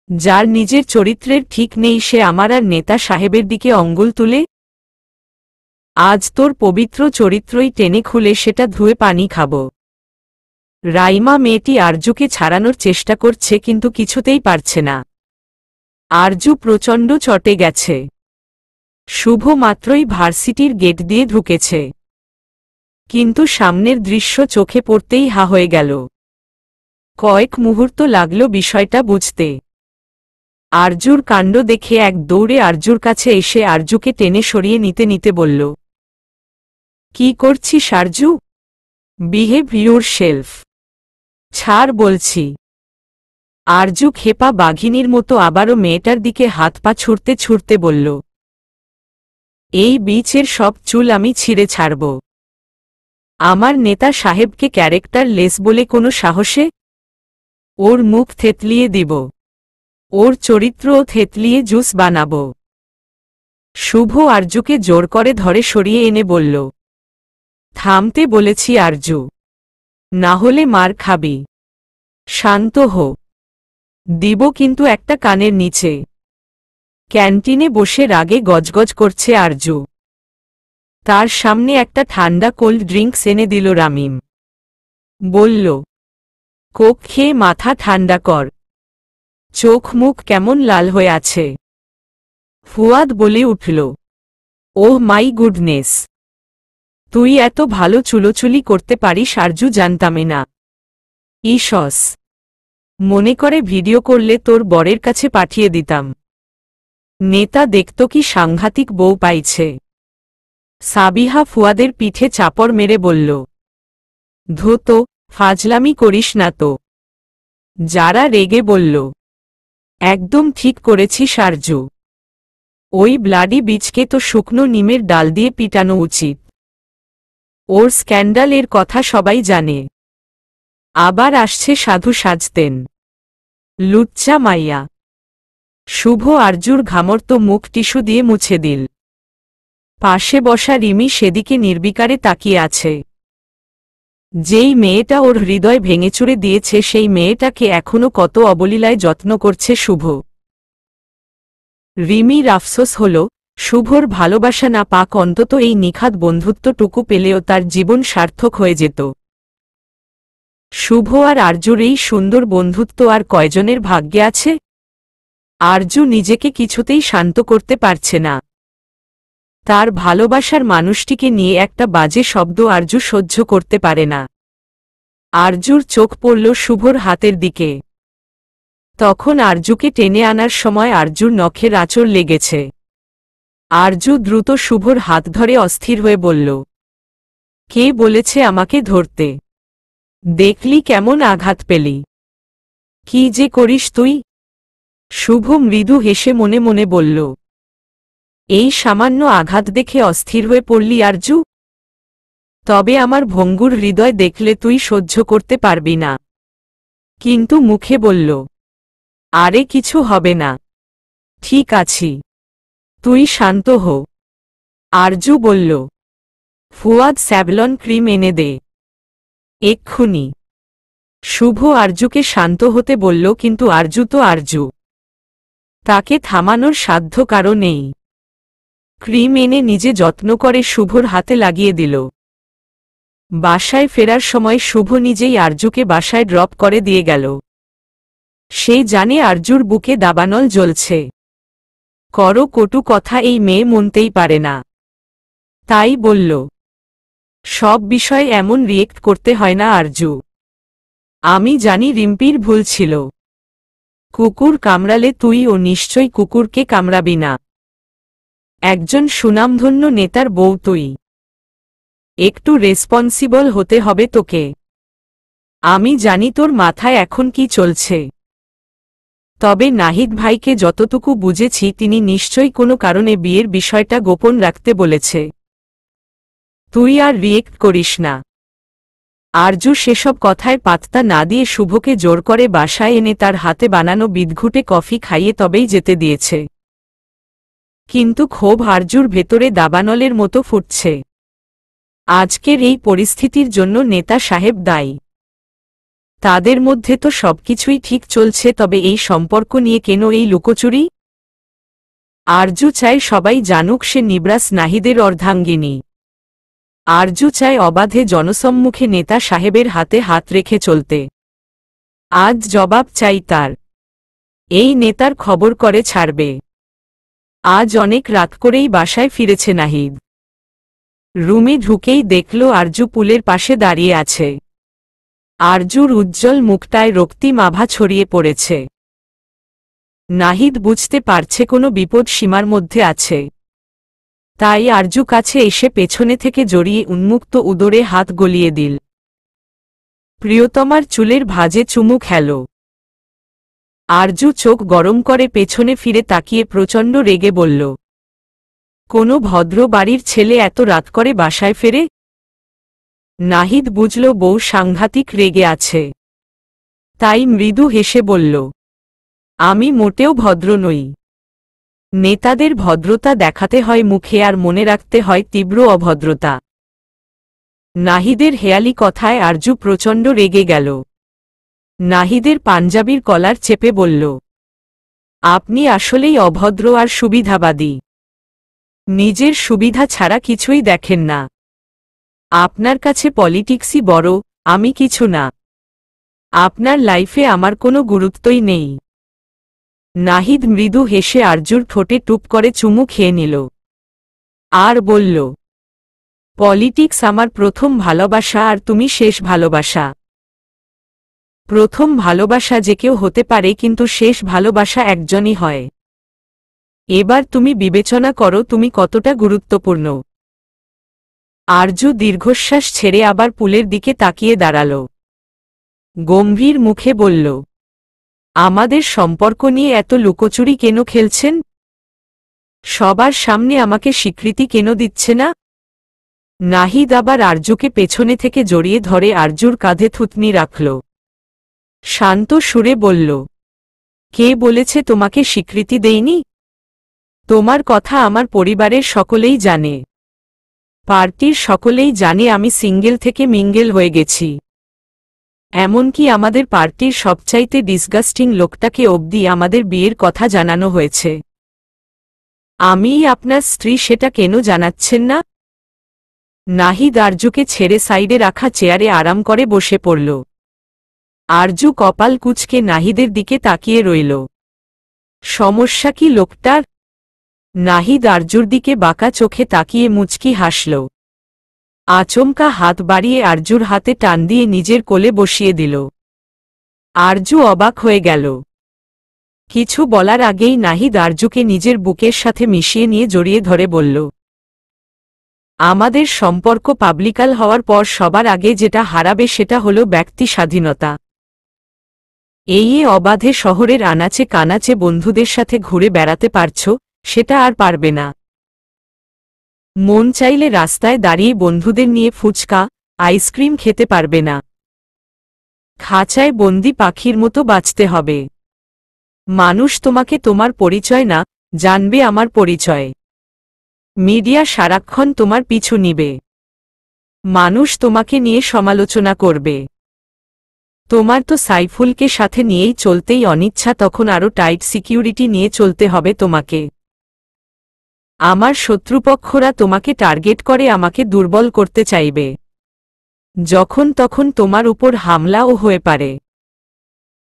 যার নিজের চরিত্রের ঠিক নেই সে আমার আর নেতা সাহেবের দিকে আঙ্গুল তুলে? আজ তোর পবিত্র চরিত্রই টেনে খুলে সেটা ধুয়ে পানি খাব। রাইমা মেয়েটি আরজুকে ছাড়ানোর চেষ্টা করছে কিন্তু কিছুতেই পারছে না। আরজু প্রচণ্ড চটে গেছে। শুভ মাত্রই ভার্সিটির গেট দিয়ে ঢুকেছে। কিন্তু সামনের দৃশ্য চোখে পড়তেই হা হয়ে গেল। কয়েক মুহূর্ত লাগল বিষয়টা বুঝতে। আরজুর কাণ্ড দেখে এক দৌড়ে আরজুর কাছে এসে আরজুকে টেনে সরিয়ে নিতে নিতে বলল, কি করছিস আরজু? Behave your self. ছাড় বলছি। আরজু খেপা বাঘিনীর মতো আবারও মেয়েটার দিকে হাত পা ছুঁড়তে ছুঁড়তে বলল, এই বিচের সব চুল আমি ছিঁড়ে ছাড়ব। আমার নেতা সাহেবকে ক্যারেক্টারলেস বলে কোনো সাহসে? ওর মুখ থেতলিয়ে দিব। ওর চরিত্রও থেতলিয়ে জুস বানাব। শুভ আরজুকে জোর করে ধরে সরিয়ে এনে বলল, থামতে বলেছি আরজু, না হলে মার খাবি। শান্ত হো। দিব কিন্তু একটা কানের নিচে। ক্যান্টিনে বসে রাগে গজগজ করছে আরজু। তার সামনে একটা ঠান্ডা কোল্ড ড্রিঙ্কস এনে দিল রামিম। বলল, কোক খেয়ে মাথা ঠান্ডা কর। চোখ মুখ কেমন লাল হয়ে আছে। ফুয়াদ বলে উঠল, ওহ মাই গুডনেস, তুই এত ভালো চুলোচুলি করতে পারিস আরজু জানতামই না। ইসস, মনে করে ভিডিও করলে তোর বরের কাছে পাঠিয়ে দিতাম। নেতা দেখত কি সাংঘাতিক বউ পাইছে। সাবিহা ফুয়াদের পিঠে চাপড় মেরে বলল, ধুত, ফাজলামি করিস না তো। যারা রেগে বলল, একদম ঠিক করেছিস আরজু। ওই ব্লাডি বিচকে তো শুকনো নিমের ডাল দিয়ে পিটানো উচিত। ওর স্ক্যান্ডাল এর কথা সবাই জানে। আবার আসছে সাধু সাজতেন। লুচ্চা মাইয়া। শুভ আরজুর ঘামর্ত মুখ টিস্যু দিয়ে মুছে দিল। পাশে বসা রিমি সেদিকে নির্বিকারে তাকিয়ে আছে। যেই মেয়েটা ওর হৃদয় ভেঙেচুরে দিয়েছে সেই মেয়েটাকে এখনো কত অবলীলায় যত্ন করছে শুভ। রিমির আফসোস হল, শুভর ভালোবাসা না পাক অন্তত এই নিখাত বন্ধুত্বটুকু পেলেও তার জীবন সার্থক হয়ে যেত। শুভ আর আরজুর এই সুন্দর বন্ধুত্ব আর কয়জনের ভাগ্যে আছে? আরজু নিজেকে কিছুতেই শান্ত করতে পারছে না। তার ভালোবাসার মানুষটিকে নিয়ে একটা বাজে শব্দ আরজু সহ্য করতে পারে না। আরজুর চোখ পড়ল শুভর হাতের দিকে। তখন আরজুকে টেনে আনার সময় আরজুর নখের আঁচড় লেগেছে। আরজু দ্রুত শুভর হাত ধরে অস্থির হয়ে বলল, কে বলেছে আমাকে ধরতে? দেখলি কেমন আঘাত পেলি? কি যে করিস তুই? শুভ মৃদু হেসে মনে মনে বলল, এই সামান্য আঘাত দেখে অস্থির হয়ে পড়লি আরজু? তবে আমার ভঙ্গুর হৃদয় দেখলে তুই সহ্য করতে পারবি না। কিন্তু মুখে বলল, আরে কিছু হবে না, ঠিক আছি, তুই শান্ত হো। আরজু বলল, ফুয়াদ স্যাভলন ক্রিম এনে দে এক্ষুনি। শুভ আরজুকে শান্ত হতে বলল, কিন্তু আরজু তো আরজু, তাকে থামানোর সাধ্য কারো নেই। ক্রিম এনে নিজে যত্ন করে শুভর হাতে লাগিয়ে দিল। বাসায় ফেরার সময় শুভ নিজেই আরজুকে বাসায় ড্রপ করে দিয়ে গেল। সে জানে আরজুর বুকে দাবানল জ্বলছে। করো কটু কথা এই মেয়ে মনতেই পারে না। তাই বলল, সব বিষয়ে এমন রিয়েক্ট করতে হয় না আরজু। আমি জানি রিম্পির ভুল ছিল। কুকুর কামড়ালে তুইও নিশ্চয়ই কুকুরকে কামড়াবি না। একজন সুনামধন্য নেতার বউ তুই। একটু রেসপন্সিবল হতে হবে তোকে। আমি জানি তোর মাথায় এখন কি চলছে। তবে নাহিদ ভাইকে যতটুকু বুঝেছি তিনি নিশ্চয়ই কোনো কারণে বিয়ের বিষয়টা গোপন রাখতে বলেছে। তুই আর রিয়েক্ট করিস না। আরজু সেসব কথায় পাত্তা না দিয়ে শুভকে জোর করে বাসায় এনে তার হাতে বানানো বিদঘুটে কফি খাইয়ে তবেই যেতে দিয়েছে। কিন্তু ক্ষোভ আরজুর ভেতরে দাবানলের মতো ফুটছে। আজকের এই পরিস্থিতির জন্য নেতা সাহেব দায়ী। তাদের মধ্যে তো সবকিছুই ঠিক চলছে, তবে এই সম্পর্ক নিয়ে কেন এই লুকোচুরি? আরজু চায় সবাই জানুক সে নিবরাস নাহিদের অর্ধাঙ্গিনী। আরজু চায় অবাধে জনসম্মুখে নেতা সাহেবের হাতে হাত রেখে চলতে। আজ জবাব চাই তার। এই নেতার খবর করে ছাড়বে। আজ অনেক রাত করেই বাসায় ফিরেছে নাহিদ। রুমে ঢুকেই দেখল আরজু পুলের পাশে দাঁড়িয়ে আছে। আরজুর উজ্জ্বল মুখটায় রক্তিম আভা ছড়িয়ে পড়েছে। নাহিদ বুঝতে পারছে কোনো বিপদ সীমার মধ্যে আছে। তাই আরজু কাছে এসে পেছনে থেকে জড়িয়ে উন্মুক্ত উদরে হাত গলিয়ে দিল। প্রিয়তমার চুলের ভাঁজে চুমু খেল। আরজু চোখ গরম করে পেছনে ফিরে তাকিয়ে প্রচণ্ড রেগে বলল, কোনো ভদ্র বাড়ির ছেলে এত রাত করে বাসায় ফেরে? নাহিদ বুঝল বউ সাংঘাতিক রেগে আছে। তাই মৃদু হেসে বলল, আমি মোটেও ভদ্র নই। নেতাদের ভদ্রতা দেখাতে হয় মুখে আর মনে রাখতে হয় তীব্র অভদ্রতা। নাহিদের হেয়ালি কথায় আরজু প্রচণ্ড রেগে গেল। নাহিদের পাঞ্জাবির কলার চেপে বলল, আপনি আসলেই অভদ্র আর সুবিধাবাদী। নিজের সুবিধা ছাড়া কিছুই দেখেন না। আপনার কাছে পলিটিক্সই বড়, আমি কিছু না। আপনার লাইফে আমার কোনো গুরুত্বই নেই। নাহিদ মৃদু হেসে আরজুর ঠোঁটে টুপ করে চুমু খেয়ে নিল। আর বলল, পলিটিক্স আমার প্রথম ভালোবাসা আর তুমি শেষ ভালোবাসা। প্রথম ভালোবাসা যে কেউ হতে পারে, কিন্তু শেষ ভালোবাসা একজনই হয়। এবার তুমি বিবেচনা করো তুমি কতটা গুরুত্বপূর্ণ। আরজু দীর্ঘশ্বাস ছেড়ে আবার পুলের দিকে তাকিয়ে দাঁড়াল। গম্ভীর মুখে বলল, আমাদের সম্পর্ক নিয়ে এত লুকোচুরি কেন খেলছেন? সবার সামনে আমাকে স্বীকৃতি কেন দিচ্ছে না? নাহিদ আবার আরজুকে পেছনে থেকে জড়িয়ে ধরে আরজুর কাঁধে থুতনি রাখল। শান্ত সুরে বলল, কে বলেছে তোমাকে স্বীকৃতি দেইনি? তোমার কথা আমার পরিবারের সকলেই জানে, পার্টির সকলেই জানে আমি সিঙ্গেল থেকে মিঙ্গেল হয়ে গেছি। এমনকি আমাদের পার্টির সবচাইতে ডিসগাস্টিং লোকটাকে অবধি আমাদের বিয়ের কথা জানানো হয়েছে। আমিই আপনার স্ত্রী, সেটা কেন জানাচ্ছেন না? নাহিদ আরজুকে ছেড়ে সাইডে রাখা চেয়ারে আরাম করে বসে পড়ল। আরজু কপাল কুঁচকে নাহিদের দিকে তাকিয়ে রইল। সমস্যা কি লোকটার? নাহিদ আরজুর দিকে বাঁকা চোখে তাকিয়ে মুচকি হাসল। আচমকা হাত বাড়িয়ে আরজুর হাতে টান দিয়ে নিজের কোলে বসিয়ে দিল। আরজু অবাক হয়ে গেল। কিছু বলার আগেই নাহিদ আরজুকে নিজের বুকের সাথে মিশিয়ে নিয়ে জড়িয়ে ধরে বলল, আমাদের সম্পর্ক পাবলিকাল হওয়ার পর সবার আগে যেটা হারাবে সেটা হলো ব্যক্তি স্বাধীনতা। এই অবাধে শহরের আনাচে কানাচে বন্ধুদের সাথে ঘুরে বেড়াতে পারছ, সেটা আর পারবে না। মন চাইলে রাস্তায় দাঁড়িয়ে বন্ধুদের নিয়ে ফুচকা, আইসক্রিম খেতে পারবে না। খাঁচায় বন্দি পাখির মতো বাঁচতে হবে। মানুষ তোমাকে তোমার পরিচয় না জানবে, আমার পরিচয়। মিডিয়া সারাক্ষণ তোমার পিছু নিবে। মানুষ তোমাকে নিয়ে সমালোচনা করবে। তোমার তো সাইফুলকে সাথে নিয়েই চলতেই অনিচ্ছা, তখন আরও টাইট সিকিউরিটি নিয়ে চলতে হবে তোমাকে। আমার শত্রুপক্ষরা তোমাকে টার্গেট করে আমাকে দুর্বল করতে চাইবে। যখন তখন তোমার উপর হামলাও হয়ে পারে।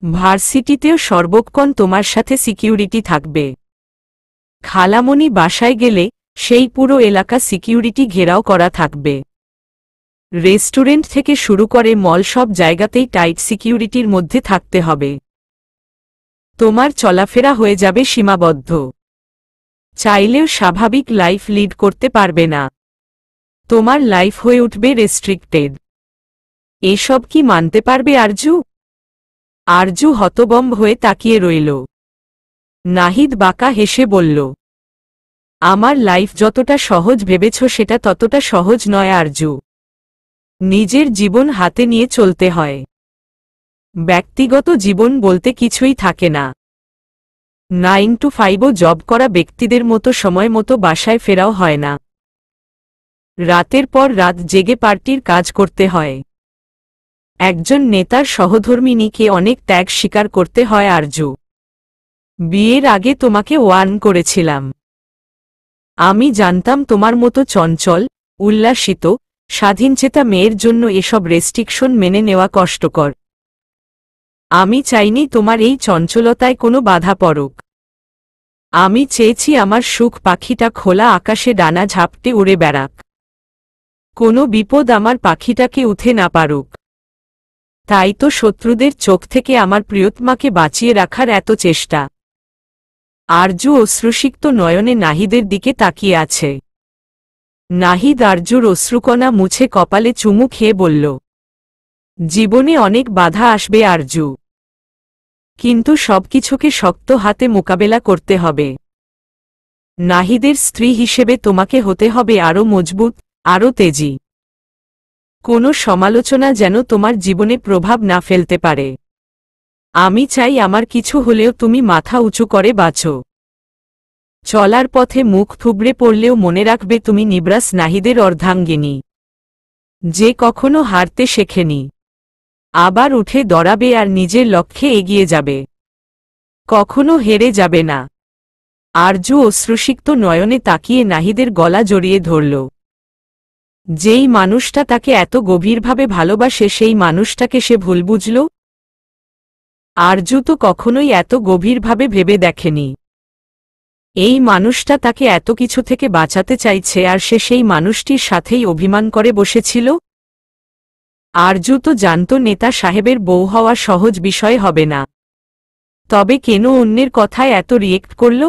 ভার্সিটিতেও সর্বক্ষণ তোমার সাথে সিকিউরিটি থাকবে। খালামণি বাসায় গেলে সেই পুরো এলাকা সিকিউরিটি ঘেরাও করা থাকবে। রেস্টুরেন্ট থেকে শুরু করে মল সব জায়গাতেই টাইট সিকিউরিটির মধ্যে থাকতে হবে। তোমার চলাফেরা হয়ে যাবে সীমাবদ্ধ। চাইলেও স্বাভাবিক লাইফ লিড করতে পারবে না। তোমার লাইফ হয়ে উঠবে রেস্ট্রিক্টেড। এসব কি মানতে পারবে আরজু? আরজু হতবম্ব হয়ে তাকিয়ে রইল। নাহিদ বাঁকা হেসে বলল, আমার লাইফ যতটা সহজ ভেবেছ সেটা ততটা সহজ নয় আরজু। নিজের জীবন হাতে নিয়ে চলতে হয়। ব্যক্তিগত জীবন বলতে কিছুই থাকে না। 9 to 5 জব করা ব্যক্তিদের মতো সময় মতো বাসায় ফেরাও হয় না। রাতের পর রাত জেগে পার্টির কাজ করতে হয়। একজন নেতার সহধর্মিণীকে অনেক ত্যাগ স্বীকার করতে হয় আরজু। বিয়ের আগে তোমাকে ওয়ার্ন করেছিলাম। আমি জানতাম তোমার মতো চঞ্চল, উল্লাসিত, স্বাধীনচেতা মেয়ের জন্য এসব রেস্ট্রিকশন মেনে নেওয়া কষ্টকর। আমি চাইনি তোমার এই চঞ্চলতায় কোনো বাধা পড়ুক। আমি চেয়েছি আমার সুখ পাখিটা খোলা আকাশে ডানা ঝাপটে উড়ে বেড়াক। কোনো বিপদ আমার পাখিটাকে উঠে না পারুক। তাই তো শত্রুদের চোখ থেকে আমার প্রিয়তমাকে বাঁচিয়ে রাখার এত চেষ্টা। আরজু অশ্রুসিক্ত নয়নে নাহিদের দিকে তাকিয়ে আছে। নাহিদ আরজুর অশ্রুকণা মুছে কপালে চুমু খেয়ে বলল, জীবনে অনেক বাধা আসবে আরজু, কিন্তু সবকিছুকে শক্ত হাতে মোকাবেলা করতে হবে। নাহিদের স্ত্রী হিসেবে তোমাকে হতে হবে আরও মজবুত, আরও তেজি। কোনো সমালোচনা যেন তোমার জীবনে প্রভাব না ফেলতে পারে। আমি চাই আমার কিছু হলেও তুমি মাথা উঁচু করে বাঁচো। চলার পথে মুখ থুবড়ে পড়লেও মনে রাখবে তুমি নিবরাস নাহিদের অর্ধাঙ্গিনী, যে কখনো হারতে শেখেনি। আবার উঠে দাঁড়াবে আর নিজের লক্ষ্যে এগিয়ে যাবে। কখনো হেরে যাবে না। আরজু অশ্রুসিক্ত নয়নে তাকিয়ে নাহিদের গলা জড়িয়ে ধরল। যেই মানুষটা তাকে এত গভীরভাবে ভালোবাসে সেই মানুষটাকে সে ভুল বুঝল। আরজু তো কখনোই এত গভীরভাবে ভেবে দেখেনি এই মানুষটা তাকে এত কিছু থেকে বাঁচাতে চাইছে, আর সে সেই মানুষটির সাথেই অভিমান করে বসেছিল। আরজু তো জানত নেতা সাহেবের বউ হওয়া সহজ বিষয় হবে না, তবে কেন অন্যের কথায় এত রিয়েক্ট করল?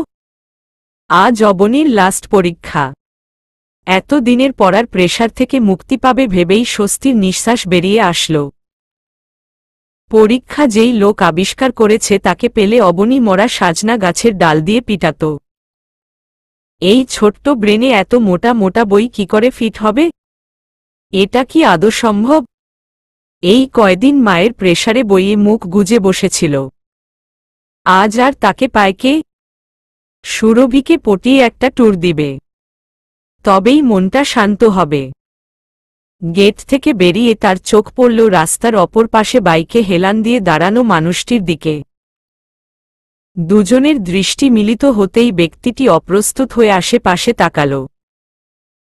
আজ অবনীর লাস্ট পরীক্ষা। এত দিনের পড়ার প্রেশার থেকে মুক্তি পাবে ভেবেই স্বস্তির নিঃশ্বাস বেরিয়ে আসল। পরীক্ষা যেই লোক আবিষ্কার করেছে তাকে পেলে অবনী মরা সাজনা গাছের ডাল দিয়ে পিটাত। এই ছোট্ট ব্রেনে এত মোটা মোটা বই কি করে ফিট হবে? এটা কি আদৌ সম্ভব? এই কয়দিন মায়ের প্রেশারে বইয়ে মুখ গুজে বসেছিল, আজ আর তাকে পায় কে? সুরভিকে পটিয়ে একটা ট্যুর দিবে, তবেই মনটা শান্ত হবে। গেট থেকে বেরিয়ে তার চোখ পড়ল রাস্তার অপর পাশে বাইকে হেলান দিয়ে দাঁড়ানো মানুষটির দিকে। দুজনের দৃষ্টি মিলিত হতেই ব্যক্তিটি অপ্রস্তুত হয়ে আশেপাশে তাকাল।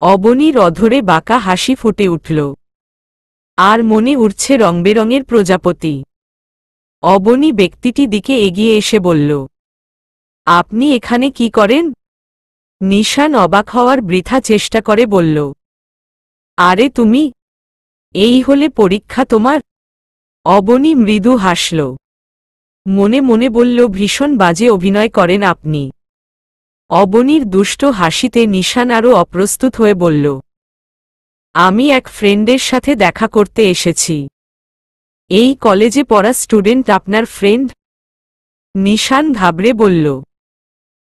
অবনীর অধরে বাঁকা হাসি ফুটে উঠল, আর মনে উঠছে রংবেরঙের প্রজাপতি। অবনী ব্যক্তিটি দিকে এগিয়ে এসে বলল, আপনি এখানে কি করেন? নিশান অবাক হওয়ার বৃথা চেষ্টা করে বলল, আরে তুমি, এই হলে পরীক্ষা তোমার? অবনী মৃদু হাসল, মনে মনে বলল, ভীষণ বাজে অভিনয় করেন আপনি। অবনীর দুষ্ট হাসিতে নিশান আরও অপ্রস্তুত হয়ে বলল, আমি এক ফ্রেন্ডের সাথে দেখা করতে এসেছি। এই কলেজে পড়া স্টুডেন্ট আপনার ফ্রেন্ড? নিশান ঘাবড়ে বলল,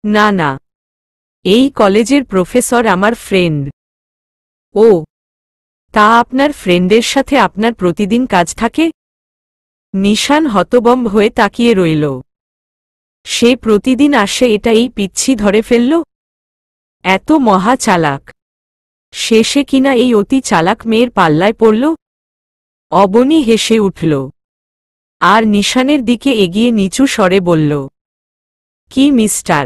না না, এই কলেজের প্রফেসর আমার ফ্রেন্ড। ও, তা আপনার ফ্রেন্ডের সাথে আপনার প্রতিদিন কাজ থাকে? নিশান হতবম্ব হয়ে তাকিয়ে রইল। সে প্রতিদিন আসে, এটা এই পিচ্ছি ধরে ফেলল? এত মহা চালাক, শেষে কিনা এই অতি চালাক মেয়ের পাল্লায় পড়ল। অবনী হেসে উঠল, আর নিশানের দিকে এগিয়ে নিচু স্বরে বলল, কি মিস্টার,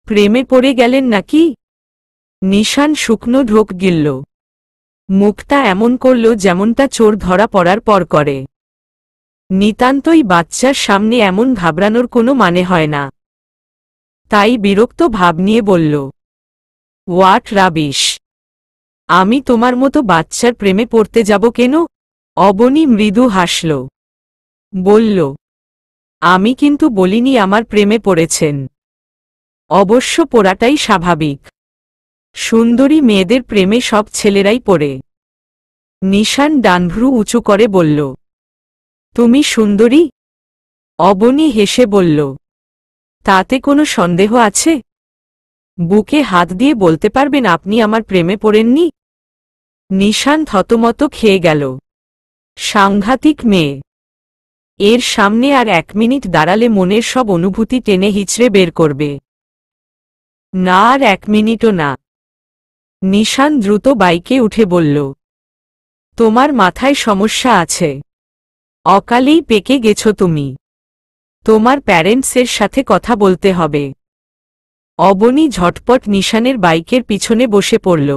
প্রেমে পড়ে গেলেন নাকি? নিশান শুকনো ঢোক গিলল, মুখটা এমন করল যেমনটা চোর ধরা পড়ার পর করে। নিতান্তই বাচ্চার সামনে এমন ঘাবড়ানোর কোনো মানে হয় না। তাই বিরক্ত ভাব নিয়ে বলল, হোয়াট রাবিশ, আমি তোমার মতো বাচ্চার প্রেমে পড়তে যাব কেন? অবনী মৃদু হাসল, বলল, আমি কিন্তু বলিনি আমার প্রেমে পড়েছেন। অবশ্য পড়াটাই স্বাভাবিক, সুন্দরী মেয়েদের প্রেমে সব ছেলেরাই পড়ে। নিশান ডানভ্রু উঁচু করে বলল, তুমি সুন্দরী? অবনী হেসে বলল, তাতে কোনো সন্দেহ আছে? বুকে হাত দিয়ে বলতে পারবেন আপনি আমার প্রেমে পড়েননি? নিশান থতমত খেয়ে গেল, সাংঘাতিক মেয়ে। এর সামনে আর 1 মিনিট দাঁড়ালে মনের সব অনুভূতি টেনে হিচড়ে বের করবে। না, আর 1 মিনিটও না। নিশান দ্রুত বাইকে উঠে বলল, তোমার মাথায় সমস্যা আছে, অকালেই পেকে গেছো তুমি। তোমার প্যারেন্টসের সাথে কথা বলতে হবে। অবনী ঝটপট নিশানের বাইকের পিছনে বসে পড়ল।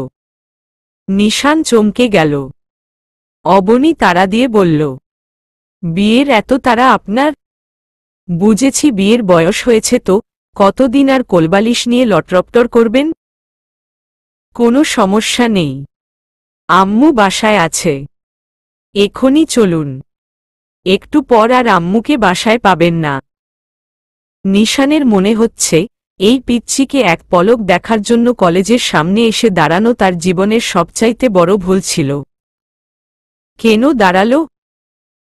নিশান চমকে গেল। অবনী তাড়া দিয়ে বলল, বিয়ের এত তাড়া আপনার? বুঝেছি, বিয়ের বয়স হয়েছে তো, কতদিন আর কোলবালিশ নিয়ে লটরপটর করবেন? কোনো সমস্যা নেই, আম্মু বাসায় আছে, এখনই চলুন। একটু পর আর আম্মুকে বাসায় পাবেন না। নিশানের মনে হচ্ছে এই পিচ্চিকে এক পলক দেখার জন্য কলেজের সামনে এসে দাঁড়ানো তার জীবনের সবচাইতে বড় ভুল ছিল। কেন দাঁড়ালো?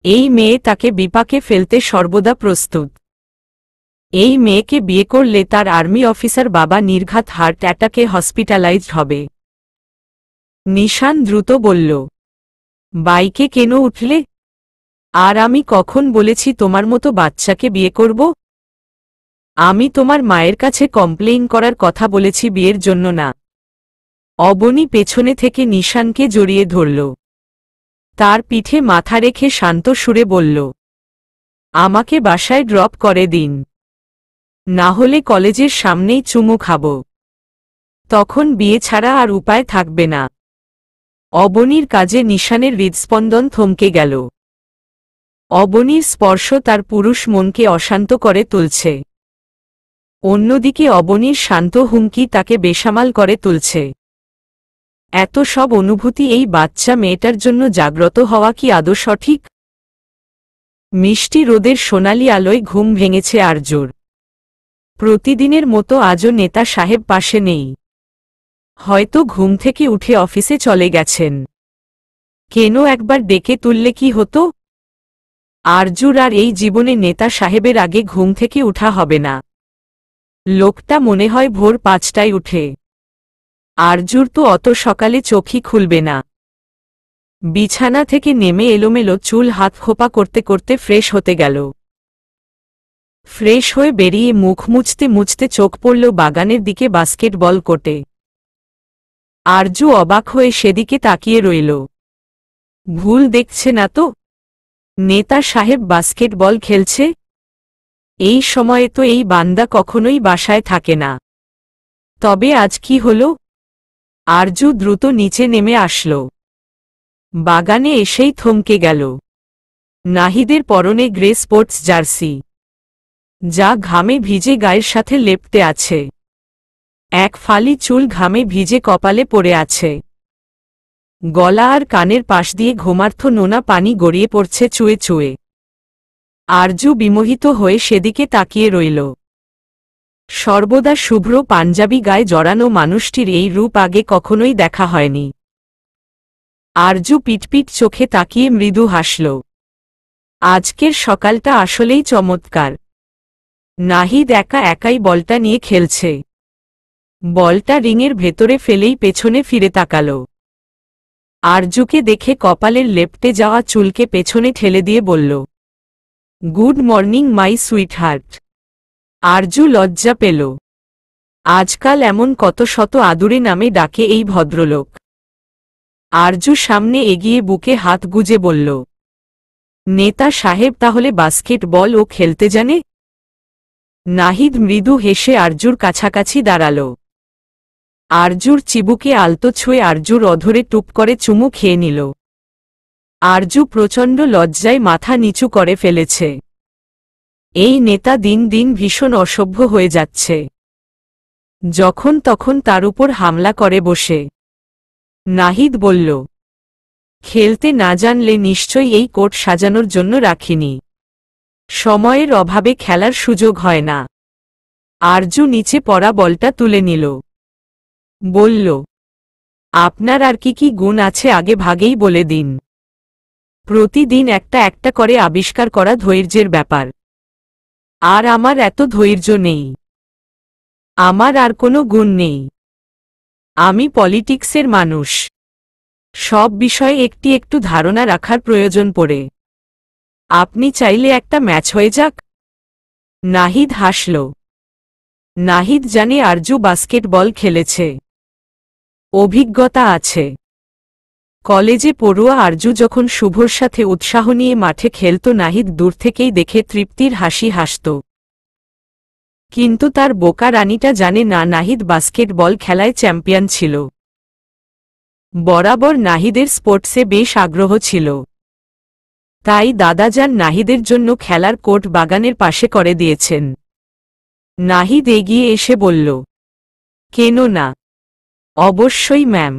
এই মেয়ে তাকে বিপাকে ফেলতে সর্বদা প্রস্তুত। এই মেয়েকে বিয়ে করলে তার আর্মি অফিসার বাবা নির্ঘাত হার্ট অ্যাটাকে হসপিটালাইজড হবে। নিশান দ্রুত বলল, বাইকে কেন উঠলে? আর আমি কখন বলেছি তোমার মতো বাচ্চাকে বিয়ে করব? আমি তোমার মায়ের কাছে কমপ্লেইন করার কথা বলেছি, বিয়ের জন্য না। অবনী পেছনে থেকে নিশানকে জড়িয়ে ধরল, তার পিঠে মাথা রেখে শান্ত সুরে বলল, আমাকে বাসায় ড্রপ করে দিন, না হলে কলেজের সামনেই চুমু খাব। তখন বিয়ে ছাড়া আর উপায় থাকবে না। অবনীর কাজে নিশানের হৃদস্পন্দন থমকে গেল। অবনীর স্পর্শ তার পুরুষ মনকে অশান্ত করে তুলছে। অন্যদিকে অবনীর শান্ত হুমকি তাকে বেসামাল করে তুলছে। এত সব অনুভূতি এই বাচ্চা মেয়েটার জন্য জাগ্রত হওয়া কি আদৌ সঠিক? মিষ্টি রোদের সোনালি আলোয় ঘুম ভেঙেছে আরজুর। প্রতিদিনের মতো আজও নেতা সাহেব পাশে নেই। হয়তো ঘুম থেকে উঠে অফিসে চলে গেছেন। কেন একবার ডেকে তুললে কি হতো? আরজুর আর এই জীবনে নেতা সাহেবের আগে ঘুম থেকে উঠা হবে না। লোকটা মনে হয় ভোর 5টায় উঠে। আরজুর তো অত সকালে চোখই খুলবে না। বিছানা থেকে নেমে এলোমেলো চুল হাত খোপা করতে করতে ফ্রেশ হতে গেল। ফ্রেশ হয়ে বেরিয়ে মুখ মুছতে মুছতে চোখ পড়ল বাগানের দিকে বাস্কেটবল কোর্টে। আরজু অবাক হয়ে সেদিকে তাকিয়ে রইল। ভুল দেখছে না তো? নেতা সাহেব বাস্কেটবল খেলছে। এই সময়ে তো এই বান্দা কখনোই বাসায় থাকে না। তবে আজ কি হল? আরজু দ্রুত নিচে নেমে আসল। বাগানে এসেই থমকে গেল। নাহিদের পরনে গ্রে স্পোর্টস জার্সি, যা ঘামে ভিজে গায়ের সাথে লেপ্টে আছে। এক ফালি চুল ঘামে ভিজে কপালে পড়ে আছে। গলা আর কানের পাশ দিয়ে ঘুমার্থ নোনা পানি গড়িয়ে পড়ছে চুয়ে চুয়ে। আরজু বিমোহিত হয়ে সেদিকে তাকিয়ে রইল। সর্বদা শুভ্র পাঞ্জাবি গায়ে জড়ানো মানুষটির এই রূপ আগে কখনোই দেখা হয়নি। আরজু পিটপিট চোখে তাকিয়ে মৃদু হাসল। আজকের সকালটা আসলেই চমৎকার। নাহিদ একা একাই বলটা নিয়ে খেলছে। বলটা রিংয়ের ভেতরে ফেলেই পেছনে ফিরে তাকাল। আরজুকে দেখে কপালের লেপ্টে যাওয়া চুলকে পেছনে ঠেলে দিয়ে বলল, good morning my sweetheart. Arzoo লজ্জা পেল। আজকাল এমন কত শত আদুরে নামে ডাকে এই ভদ্রলোক। আরজু সামনে এগিয়ে বুকে হাত গুজে বলল, নেতা সাহেব তাহলে বাস্কেটবল ও খেলতে জানে? নাহিদ মৃদু হেসে আরজুর কাছাকাছি দাঁড়াল। আরজুর চিবুকে আলতো ছুঁয়ে আরজুর অধরে টুপ করে চুমু খেয়ে নিল। আরজু প্রচণ্ড লজ্জায় মাথা নিচু করে ফেলেছে। এই নেতা দিন দিন ভীষণ অসভ্য হয়ে যাচ্ছে। যখন তখন তার উপর হামলা করে বসে। নাহিদ বলল, খেলতে না জানলে নিশ্চয়ই এই কোর্ট সাজানোর জন্য রাখিনি। সময়ের অভাবে খেলার সুযোগ হয় না। আরজু নিচে পড়া বলটা তুলে নিল। বলল, আপনার আর কি কি গুণ আছে আগে ভাগেই বলে দিন। প্রতিদিন একটা একটা করে আবিষ্কার করা ধৈর্যের ব্যাপার। আর আমার এত ধৈর্য নেই। আমার আর কোনো গুণ নেই। আমি পলিটিক্সের মানুষ। সব বিষয়ে একটি একটু ধারণা রাখার প্রয়োজন পড়ে। আপনি চাইলে একটা ম্যাচ হয়ে যাক। নাহিদ হাসল। নাহিদ জানে আরজু বাস্কেটবল খেলেছে। অভিজ্ঞতা আছে। কলেজে পড়ুয়া আরজু যখন শুভর সাথে উৎসাহ নিয়ে মাঠে খেলত, নাহিদ দূর থেকেই দেখে তৃপ্তির হাসি হাসত। কিন্তু তার বোকা রানীটা জানে না নাহিদ বাস্কেটবল খেলায় চ্যাম্পিয়ন ছিল। বরাবর নাহিদের স্পোর্টসে বেশ আগ্রহ ছিল। তাই দাদাজান নাহিদের জন্য খেলার কোর্ট বাগানের পাশে করে দিয়েছেন। নাহিদ এগিয়ে এসে বলল, কেন না? অবশ্যই ম্যাম।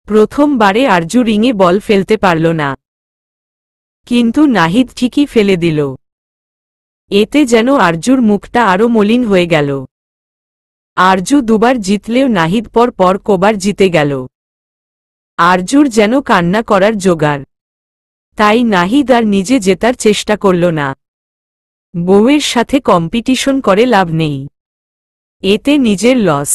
প্রথমবারে আরজু রিংয়ে বল ফেলতে পারল না। কিন্তু নাহিদ ঠিকই ফেলে দিল। এতে যেন আরজুর মুখটা আরও মলিন হয়ে গেল। আরজু দুবার জিতলেও নাহিদ পর পর কবার জিতে গেল। আরজুর যেন কান্না করার জোগাড়। তাই নাহিদ আর নিজে জেতার চেষ্টা করল না। বউয়ের সাথে কম্পিটিশন করে লাভ নেই। এতে নিজের লস।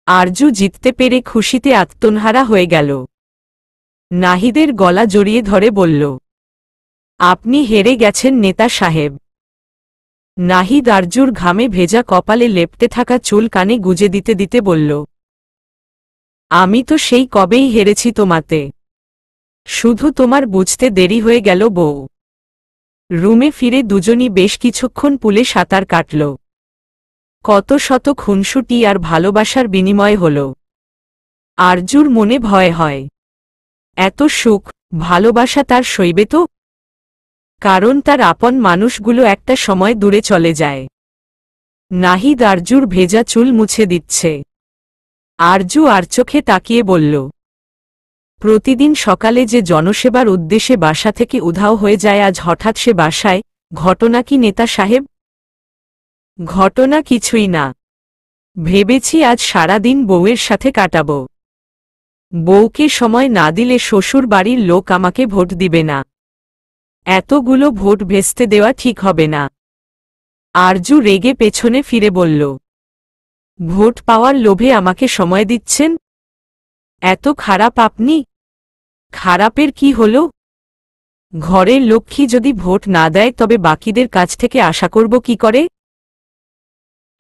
আরজু জিততে পেরে খুশিতে আত্মহারা হয়ে গেল। নাহিদের গলা জড়িয়ে ধরে বলল, আপনি হেরে গেছেন নেতা সাহেব। নাহিদ আরজুর ঘামে ভেজা কপালে লেপ্টে থাকা চুল কানে গুজে দিতে দিতে বলল, আমি তো সেই কবেই হেরেছি তোমাতে। শুধু তোমার বুঝতে দেরি হয়ে গেল বউ। রুমে ফিরে দুজনই বেশ কিছুক্ষণ পুলে সাঁতার কাটল। কত শত খুনসুটি আর ভালোবাসার বিনিময় হল। আরজুর মনে ভয় হয়, এত সুখ ভালোবাসা তার সইবে তো? কারণ তার আপন মানুষগুলো একটা সময় দূরে চলে যায়। নাহিদ আরজুর ভেজা চুল মুছে দিচ্ছে। আরজু আর চোখে তাকিয়ে বলল, প্রতিদিন সকালে যে জনসেবার উদ্দেশ্যে বাসা থেকে উধাও হয়ে যায় আজ হঠাৎ সে বাসায়, ঘটনা কি নেতা সাহেব? ঘটনা কিছুই না। ভেবেছি আজ সারাদিন বউয়ের সাথে কাটাব। বউকে সময় না দিলে শ্বশুর বাড়ির লোক আমাকে ভোট দিবে না। এতগুলো ভোট ভেস্তে দেওয়া ঠিক হবে না। আরজু রেগে পেছনে ফিরে বলল, ভোট পাওয়ার লোভে আমাকে সময় দিচ্ছেন? এত খারাপ আপনি? খারাপের কি হল? ঘরের লক্ষ্মী যদি ভোট না দেয় তবে বাকিদের কাছ থেকে আশা করব কি করে?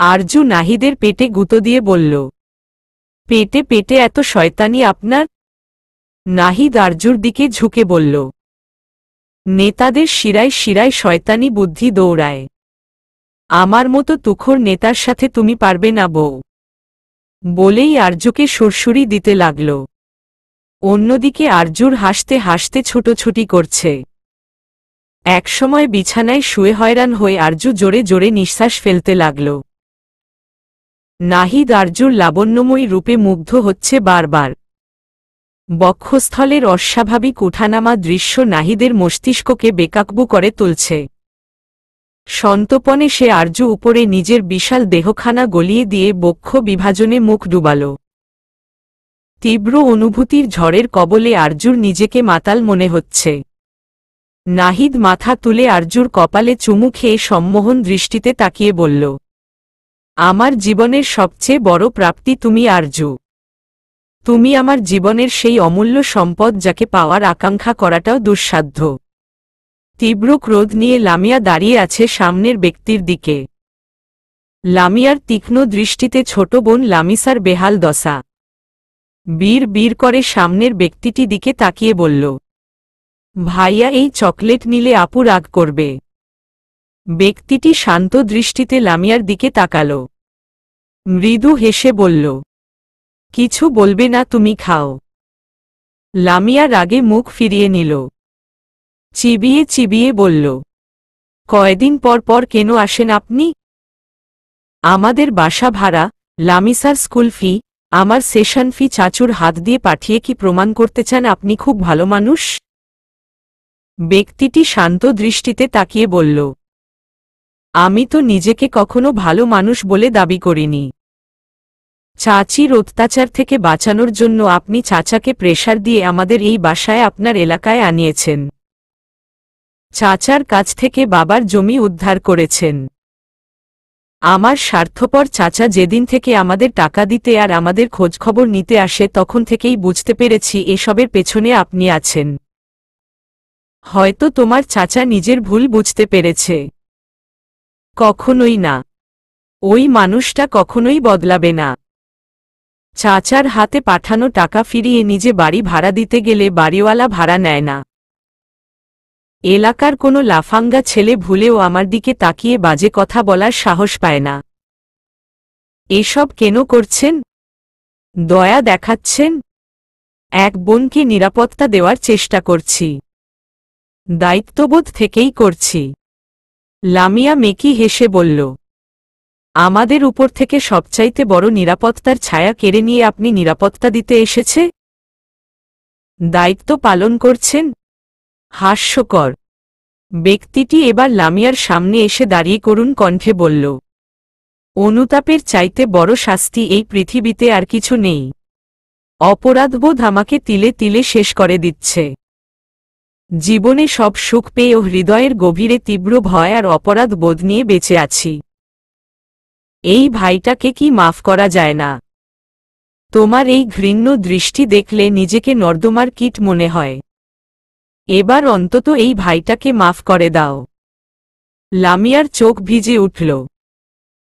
আরজু নাহিদের পেটে গুঁতো দিয়ে বলল, পেটে পেটে এত শয়তানি আপনার? নাহিদ আরজুর দিকে ঝুঁকে বলল, নেতাদের শিরায় শিরায় শয়তানি বুদ্ধি দৌড়ায়। আমার মতো তুখোর নেতার সাথে তুমি পারবে না বউ। বলেই আরজুকে সুরসুরি দিতে লাগল। অন্যদিকে আরজুর হাসতে হাসতে ছুটোছুটি করছে। একসময় বিছানায় শুয়ে হয়রান হয়ে আরজু জোরে জোরে নিঃশ্বাস ফেলতে লাগল। নাহিদ আরজুর লাবণ্যময়ী রূপে মুগ্ধ হচ্ছে বারবার। বক্ষস্থলের অস্বাভাবিক উঠানামা দৃশ্য নাহিদের মস্তিষ্ককে বেকাবু করে তুলছে। সন্তপনে সে আরজু উপরে নিজের বিশাল দেহখানা গলিয়ে দিয়ে বক্ষ বিভাজনে মুখ ডুবাল। তীব্র অনুভূতির ঝড়ের কবলে আরজুর নিজেকে মাতাল মনে হচ্ছে। নাহিদ মাথা তুলে আরজুর কপালে চুমু খেয়ে সম্মোহন দৃষ্টিতে তাকিয়ে বলল, আমার জীবনের সবচেয়ে বড় প্রাপ্তি তুমি আরজু। তুমি আমার জীবনের সেই অমূল্য সম্পদ যাকে পাওয়ার আকাঙ্ক্ষা করাটাও দুঃসাধ্য। তীব্র ক্রোধ নিয়ে লামিয়া দাঁড়িয়ে আছে সামনের ব্যক্তির দিকে। লামিয়ার তীক্ষ্ণ দৃষ্টিতে ছোট বোন লামিসার বেহাল দশা। বীর বীর করে সামনের ব্যক্তিটি দিকে তাকিয়ে বলল, ভাইয়া এই চকলেট নিলে আপু রাগ করবে। ব্যক্তিটি শান্ত দৃষ্টিতে লামিয়ার দিকে তাকাল। মৃদু হেসে বলল, কিছু বলবে না, তুমি খাও। লামিয়া রাগে মুখ ফিরিয়ে নিল। চিবিয়ে চিবিয়ে বলল, কয়দিন পর পর কেন আসেন আপনি? আমাদের বাসা ভাড়া, লামিসার স্কুল ফি, আমার সেশন ফি চাচুর হাত দিয়ে পাঠিয়ে কি প্রমাণ করতে চান আপনি খুব ভালো মানুষ? ব্যক্তিটি শান্ত দৃষ্টিতে তাকিয়ে বলল, আমি তো নিজেকে কখনো ভালো মানুষ বলে দাবি করিনি। চাচির অত্যাচার থেকে বাঁচানোর জন্য আপনি চাচাকে প্রেসার দিয়ে আমাদের এই বাসায় আপনার এলাকায় আনিয়েছেন। চাচার কাছ থেকে বাবার জমি উদ্ধার করেছেন। আমার স্বার্থপর চাচা যেদিন থেকে আমাদের টাকা দিতে আর আমাদের খোঁজখবর নিতে আসে তখন থেকেই বুঝতে পেরেছি এসবের পেছনে আপনি আছেন। হয়তো তোমার চাচা নিজের ভুল বুঝতে পেরেছে। কখনোই না। ওই মানুষটা কখনোই বদলাবে না। চাচার হাতে পাঠানো টাকা ফিরিয়ে নিজে বাড়ি ভাড়া দিতে গেলে বাড়িওয়ালা ভাড়া নেয় না। এলাকার কোনো লাফাঙ্গা ছেলে ভুলেও আমার দিকে তাকিয়ে বাজে কথা বলার সাহস পায় না। এসব কেন করছেন? দয়া দেখাচ্ছেন? এক বোনকে নিরাপত্তা দেওয়ার চেষ্টা করছি। দায়িত্ববোধ থেকেই করছি। লামিয়া মেকি হেসে বলল, আমাদের উপর থেকে সবচাইতে বড় নিরাপত্তার ছায়া কেড়ে নিয়ে আপনি নিরাপত্তা দিতে এসেছে? দায়িত্ব পালন করছেন? হাস্যকর। ব্যক্তিটি এবার লামিয়ার সামনে এসে দাঁড়িয়ে করুণ কণ্ঠে বলল, অনুতাপের চাইতে বড় শাস্তি এই পৃথিবীতে আর কিছু নেই। অপরাধবোধ আমাকে তিলে তিলে শেষ করে দিচ্ছে। জীবনে সব সুখ পেয়েও হৃদয়ের গভীরে তীব্র ভয় আর অপরাধ বোধ নিয়ে বেঁচে আছি। এই ভাইটাকে কি মাফ করা যায় না? তোমার এই ঘৃণ্য দৃষ্টি দেখলে নিজেকে নর্দমার কীট মনে হয়। এবার অন্তত এই ভাইটাকে মাফ করে দাও। লামিয়ার চোখ ভিজে উঠল।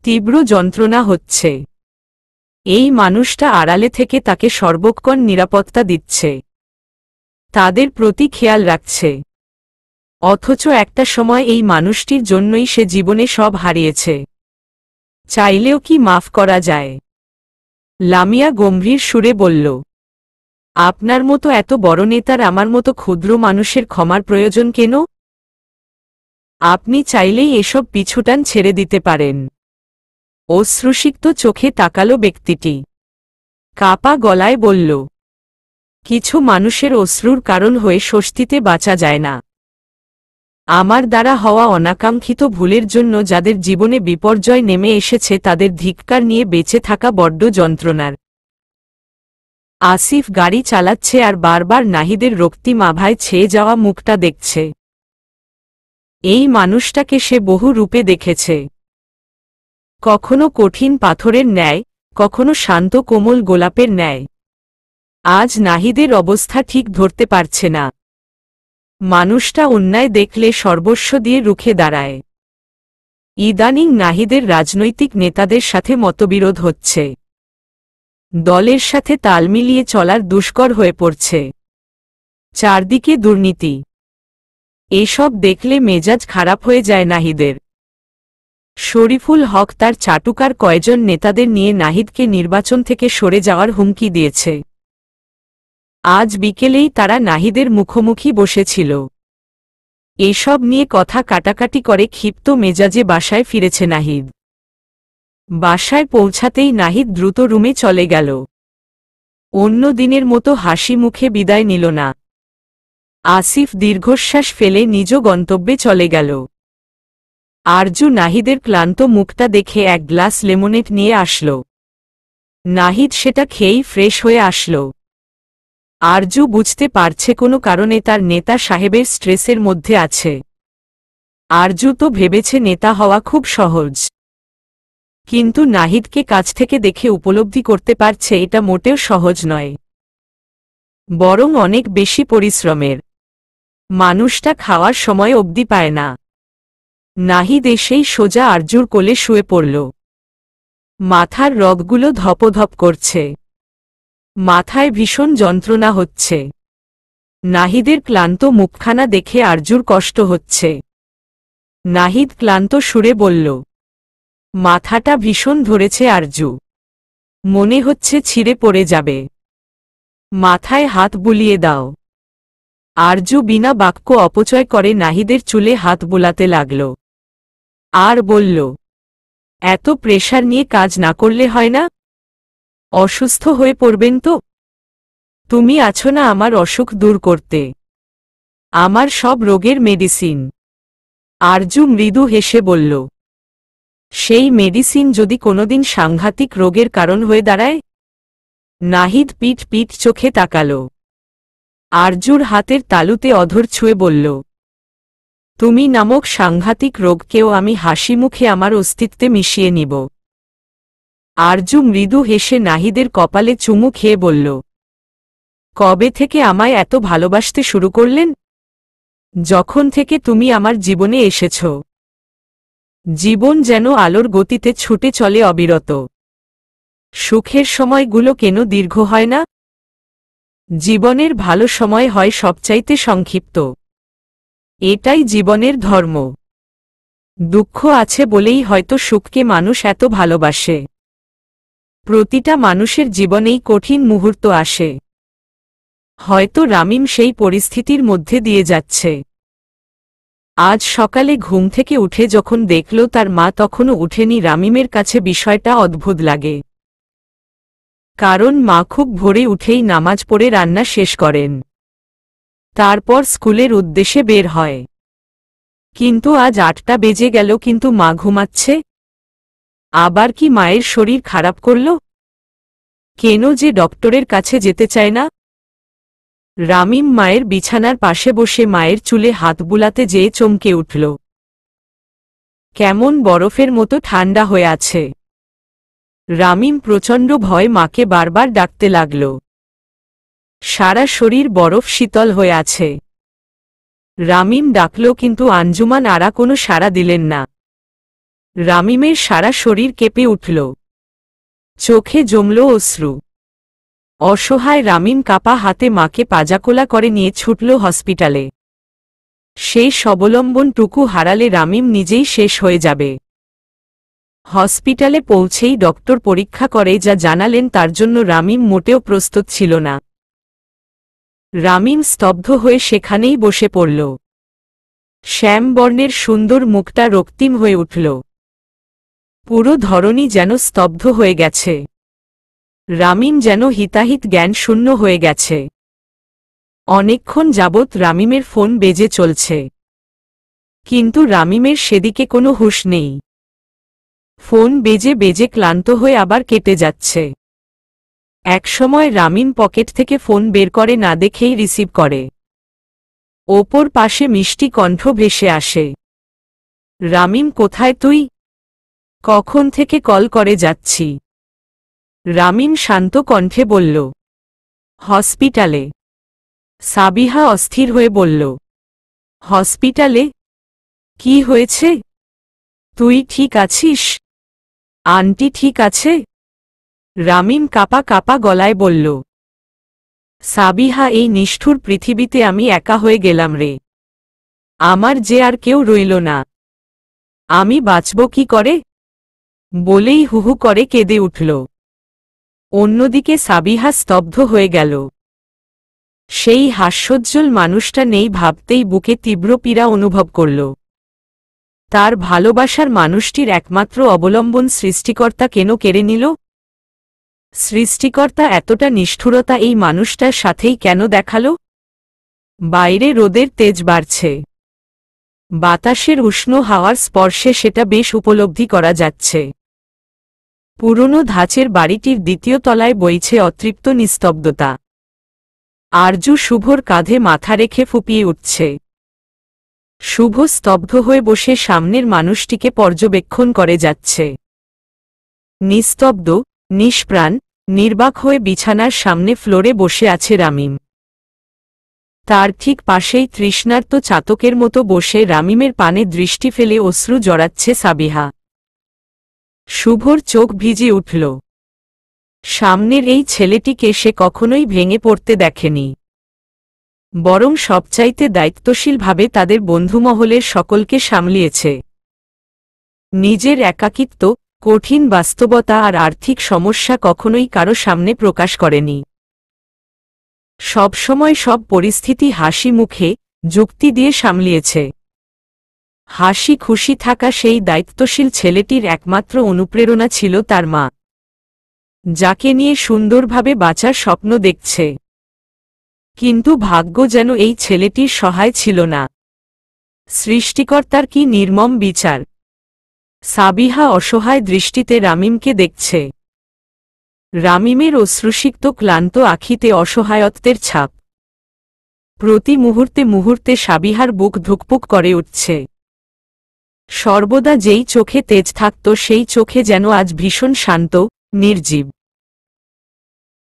তীব্র যন্ত্রণা হচ্ছে। এই মানুষটা আড়ালে থেকে তাকে সর্বক্ষণ নিরাপত্তা দিচ্ছে, তাদের প্রতি খেয়াল রাখছে। অথচ একটা সময় এই মানুষটির জন্যই সে জীবনে সব হারিয়েছে। চাইলেও কি মাফ করা যায়? লামিয়া গম্ভীর সুরে বলল, আপনার মতো এত বড় নেতার আমার মতো ক্ষুদ্র মানুষের ক্ষমার প্রয়োজন কেন? আপনি চাইলেই এসব পিছুটান ছেড়ে দিতে পারেন। অশ্রুসিক্ত চোখে তাকালো ব্যক্তিটি। কাপা গলায় বলল, কিছু মানুষের অশ্রুর কারণ হয়ে স্বস্তিতে বাঁচা যায় না। আমার দ্বারা হওয়া অনাকাঙ্ক্ষিত ভুলের জন্য যাদের জীবনে বিপর্যয় নেমে এসেছে তাদের ধিক্কার নিয়ে বেঁচে থাকা বড্ড যন্ত্রণার। আসিফ গাড়ি চালাচ্ছে আর বারবার নাহিদের রক্তিম আভায় ছেয়ে যাওয়া মুখটা দেখছে। এই মানুষটাকে সে বহু রূপে দেখেছে, কখনো কঠিন পাথরের ন্যায়, কখনো শান্ত কোমল গোলাপের ন্যায়। আজ নাহিদের অবস্থা ঠিক ধরতে পারছে না। মানুষটা অন্যায় দেখলে সর্বস্ব দিয়ে রুখে দাঁড়ায়। ইদানিং নাহিদের রাজনৈতিক নেতাদের সাথে মতবিরোধ হচ্ছে, দলের সাথে তাল মিলিয়ে চলার দুষ্কর হয়ে পড়ছে। চারদিকে দুর্নীতি, এসব দেখলে মেজাজ খারাপ হয়ে যায় নাহিদের। শরীফুল হক তার চাটুকার কয়েকজন নেতাদের নিয়ে নাহিদকে নির্বাচন থেকে সরে যাওয়ার হুমকি দিয়েছে। আজ বিকেলেই তারা নাহিদের মুখোমুখি বসেছিল। এসব নিয়ে কথা কাটাকাটি করে ক্ষিপ্ত মেজাজে বাসায় ফিরেছে নাহিদ। বাসায় পৌঁছাতেই নাহিদ দ্রুত রুমে চলে গেল। অন্য দিনের মতো হাসি মুখে বিদায় নিল না। আসিফ দীর্ঘশ্বাস ফেলে নিজ গন্তব্যে চলে গেল। আরজু নাহিদের ক্লান্ত মুখটা দেখে এক গ্লাস লেমনেড নিয়ে আসল। নাহিদ সেটা খেয়েই ফ্রেশ হয়ে আসল। আরজু বুঝতে পারছে কোনো কারণে তার নেতা সাহেবের স্ট্রেসের মধ্যে আছে। আরজু তো ভেবেছে নেতা হওয়া খুব সহজ, কিন্তু নাহিদকে কাছ থেকে দেখে উপলব্ধি করতে পারছে এটা মোটেও সহজ নয়, বরং অনেক বেশি পরিশ্রমের। মানুষটা খাওয়ার সময় অবধি পায় না। নাহিদ এসেই সোজা আরজুর কোলে শুয়ে পড়ল। মাথার রগগুলো ধপধপ করছে, মাথায় ভীষণ যন্ত্রণা হচ্ছে। নাহিদের ক্লান্ত মুখখানা দেখে আরজুর কষ্ট হচ্ছে। নাহিদ ক্লান্ত সুরে বলল, মাথাটা ভীষণ ধরেছে আরজু, মনে হচ্ছে ছিঁড়ে পড়ে যাবে, মাথায় হাত বুলিয়ে দাও। আরজু বিনা বাক্য অপচয় করে নাহিদের চুলে হাত বুলাতে লাগল আর বলল, এত প্রেশার নিয়ে কাজ না করলে হয় না? অসুস্থ হয়ে পড়বেন তো। তুমি আছো না আমার অসুখ দূর করতে, আমার সব রোগের মেডিসিন। আরজু মৃদু হেসে বলল, সেই মেডিসিন যদি কোনোদিন সাংঘাতিক রোগের কারণ হয়ে দাঁড়ায়? নাহিদ পিট পিট চোখে তাকাল। আরজুর হাতের তালুতে অধর ছুঁয়ে বলল, তুমি নামক সাংঘাতিক রোগকেও আমি হাসি মুখে আমার অস্তিত্বে মিশিয়ে নিব। আরজু মৃদু হেসে নাহিদের কপালে চুমু খেয়ে বলল, কবে থেকে আমায় এত ভালোবাসতে শুরু করলেন? যখন থেকে তুমি আমার জীবনে এসেছ। জীবন যেন আলোর গতিতে ছুটে চলে অবিরত। সুখের সময়গুলো কেন দীর্ঘ হয় না? জীবনের ভালো সময় হয় সবচাইতে সংক্ষিপ্ত। এটাই জীবনের ধর্ম। দুঃখ আছে বলেই হয়তো সুখকে মানুষ এত ভালোবাসে। প্রতিটা মানুষের জীবনেই কঠিন মুহূর্ত আসে। হয়তো রামিম সেই পরিস্থিতির মধ্যে দিয়ে যাচ্ছে। আজ সকালে ঘুম থেকে উঠে যখন দেখল তার মা তখনও উঠেনি, রামিমের কাছে বিষয়টা অদ্ভুত লাগে। কারণ মা খুব ভোরে উঠেই নামাজ পড়ে রান্না শেষ করেন, তারপর স্কুলের উদ্দেশ্যে বের হয়। কিন্তু আজ 8টা বেজে গেল, কিন্তু মা ঘুমাচ্ছে। আবার কি মায়ের শরীর খারাপ করল? কেন যে ডক্টরের কাছে যেতে চায় না? রামিম মায়ের বিছানার পাশে বসে মায়ের চুলে হাত বুলাতে যেয়ে চমকে উঠল। কেমন বরফের মতো ঠান্ডা হয়ে আছে। রামিম প্রচণ্ড ভয় মাকে বারবার ডাকতে লাগল। সারা শরীর বরফ শীতল হয়ে আছে। রামিম ডাকল, কিন্তু আঞ্জুমান আরা কোনো সাড়া দিলেন না। রামিমের সারা শরীর কেঁপে উঠল, চোখে জমল অশ্রু। অসহায় রামিম কাপা হাতে মাকে পাজাকোলা করে নিয়ে ছুটল হসপিটালে। সেই অবলম্বনটুকু হারালে রামিম নিজেই শেষ হয়ে যাবে। হসপিটালে পৌঁছেই ডক্টর পরীক্ষা করে যা জানালেন তার জন্য রামিম মোটেও প্রস্তুত ছিল না। রামিম স্তব্ধ হয়ে সেখানেই বসে পড়ল। শ্যামবর্ণের সুন্দর মুখটা রক্তিম হয়ে উঠল। পুরো ধরনী যেন স্তব্ধ হয়ে গেছে। রামিম যেন হিতাহিত জ্ঞান শূন্য হয়ে গেছে। অনেকক্ষণ যাবৎ রামিমের ফোন বেজে চলছে, কিন্তু রামিমের সেদিকে কোনো হুঁশ নেই। ফোন বেজে বেজে ক্লান্ত হয়ে আবার কেটে যাচ্ছে। একসময় রামিম পকেট থেকে ফোন বের করে না দেখেই রিসিভ করে। ওপর পাশে মিষ্টি কণ্ঠ ভেসে আসে। রামিম, কোথায় তুই? কখন থেকে কল করে যাচ্ছি। রামিম শান্ত কণ্ঠে বলল, হসপিটালে। সাবিহা অস্থির হয়ে বলল, হসপিটালে? কি হয়েছে? তুই ঠিক আছিস? আন্টি ঠিক আছে? রামিম কাঁপা কাঁপা গলায় বলল, সাবিহা, এই নিষ্ঠুর পৃথিবীতে আমি একা হয়ে গেলাম রে। আমার যে আর কেউ রইল না। আমি বাঁচব কি করে? বলেই হুহু করে কেঁদে উঠল। অন্যদিকে সাবিহা স্তব্ধ হয়ে গেল। সেই হাস্যোজ্জ্বল মানুষটা নেই ভাবতেই বুকে তীব্র পীড়া অনুভব করল। তার ভালোবাসার মানুষটির একমাত্র অবলম্বন সৃষ্টিকর্তা কেন কেড়ে নিল? সৃষ্টিকর্তা এতটা নিষ্ঠুরতা এই মানুষটার সাথেই কেন দেখালো? বাইরে রোদের তেজ বাড়ছে। বাতাসের উষ্ণ হাওয়ার স্পর্শে সেটা বেশ উপলব্ধি করা যাচ্ছে। পুরনো ধাঁচের বাড়িটির দ্বিতীয় তলায় বইছে অতৃপ্ত নিস্তব্ধতা। আরজু শুভর কাঁধে মাথা রেখে ফুপিয়ে উঠছে। শুভ স্তব্ধ হয়ে বসে সামনের মানুষটিকে পর্যবেক্ষণ করে যাচ্ছে। নিস্তব্ধ, নিষ্প্রাণ, নির্বাক হয়ে বিছানার সামনে ফ্লোরে বসে আছে রামিম। তার ঠিক পাশেই তৃষ্ণার্ত চাতকের মতো বসে রামিমের পানে দৃষ্টি ফেলে অশ্রু জড়াচ্ছে সাবিহা। শুভর চোখ ভিজে উঠল। সামনের এই ছেলেটিকে সে কখনোই ভেঙে পড়তে দেখেনি, বরং সবচাইতে দায়িত্বশীলভাবে তাদের বন্ধুমহলের সকলকে সামলিয়েছে। নিজের একাকিত্ব, কঠিন বাস্তবতা আর আর্থিক সমস্যা কখনোই কারো সামনে প্রকাশ করেনি। সবসময় সব পরিস্থিতি হাসি মুখে, যুক্তি দিয়ে সামলিয়েছে। হাসি খুশি থাকা সেই দায়িত্বশীল ছেলেটির একমাত্র অনুপ্রেরণা ছিল তার মা, যাকে নিয়ে সুন্দরভাবে বাঁচার স্বপ্ন দেখছে। কিন্তু ভাগ্য যেন এই ছেলেটির সহায় ছিল না। সৃষ্টিকর্তার কি নির্মম বিচার! সাবিহা অসহায় দৃষ্টিতে রামিমকে দেখছে। রামিমের অশ্রুসিক্ত ক্লান্ত আখিতে অসহায়ত্বের ছাপ। প্রতি মুহূর্তে মুহূর্তে সাবিহার বুক ধুকপুক করে উঠছে। সর্বদা যেই চোখে তেজ থাকত সেই চোখে যেন আজ ভীষণ শান্ত, নির্জীব।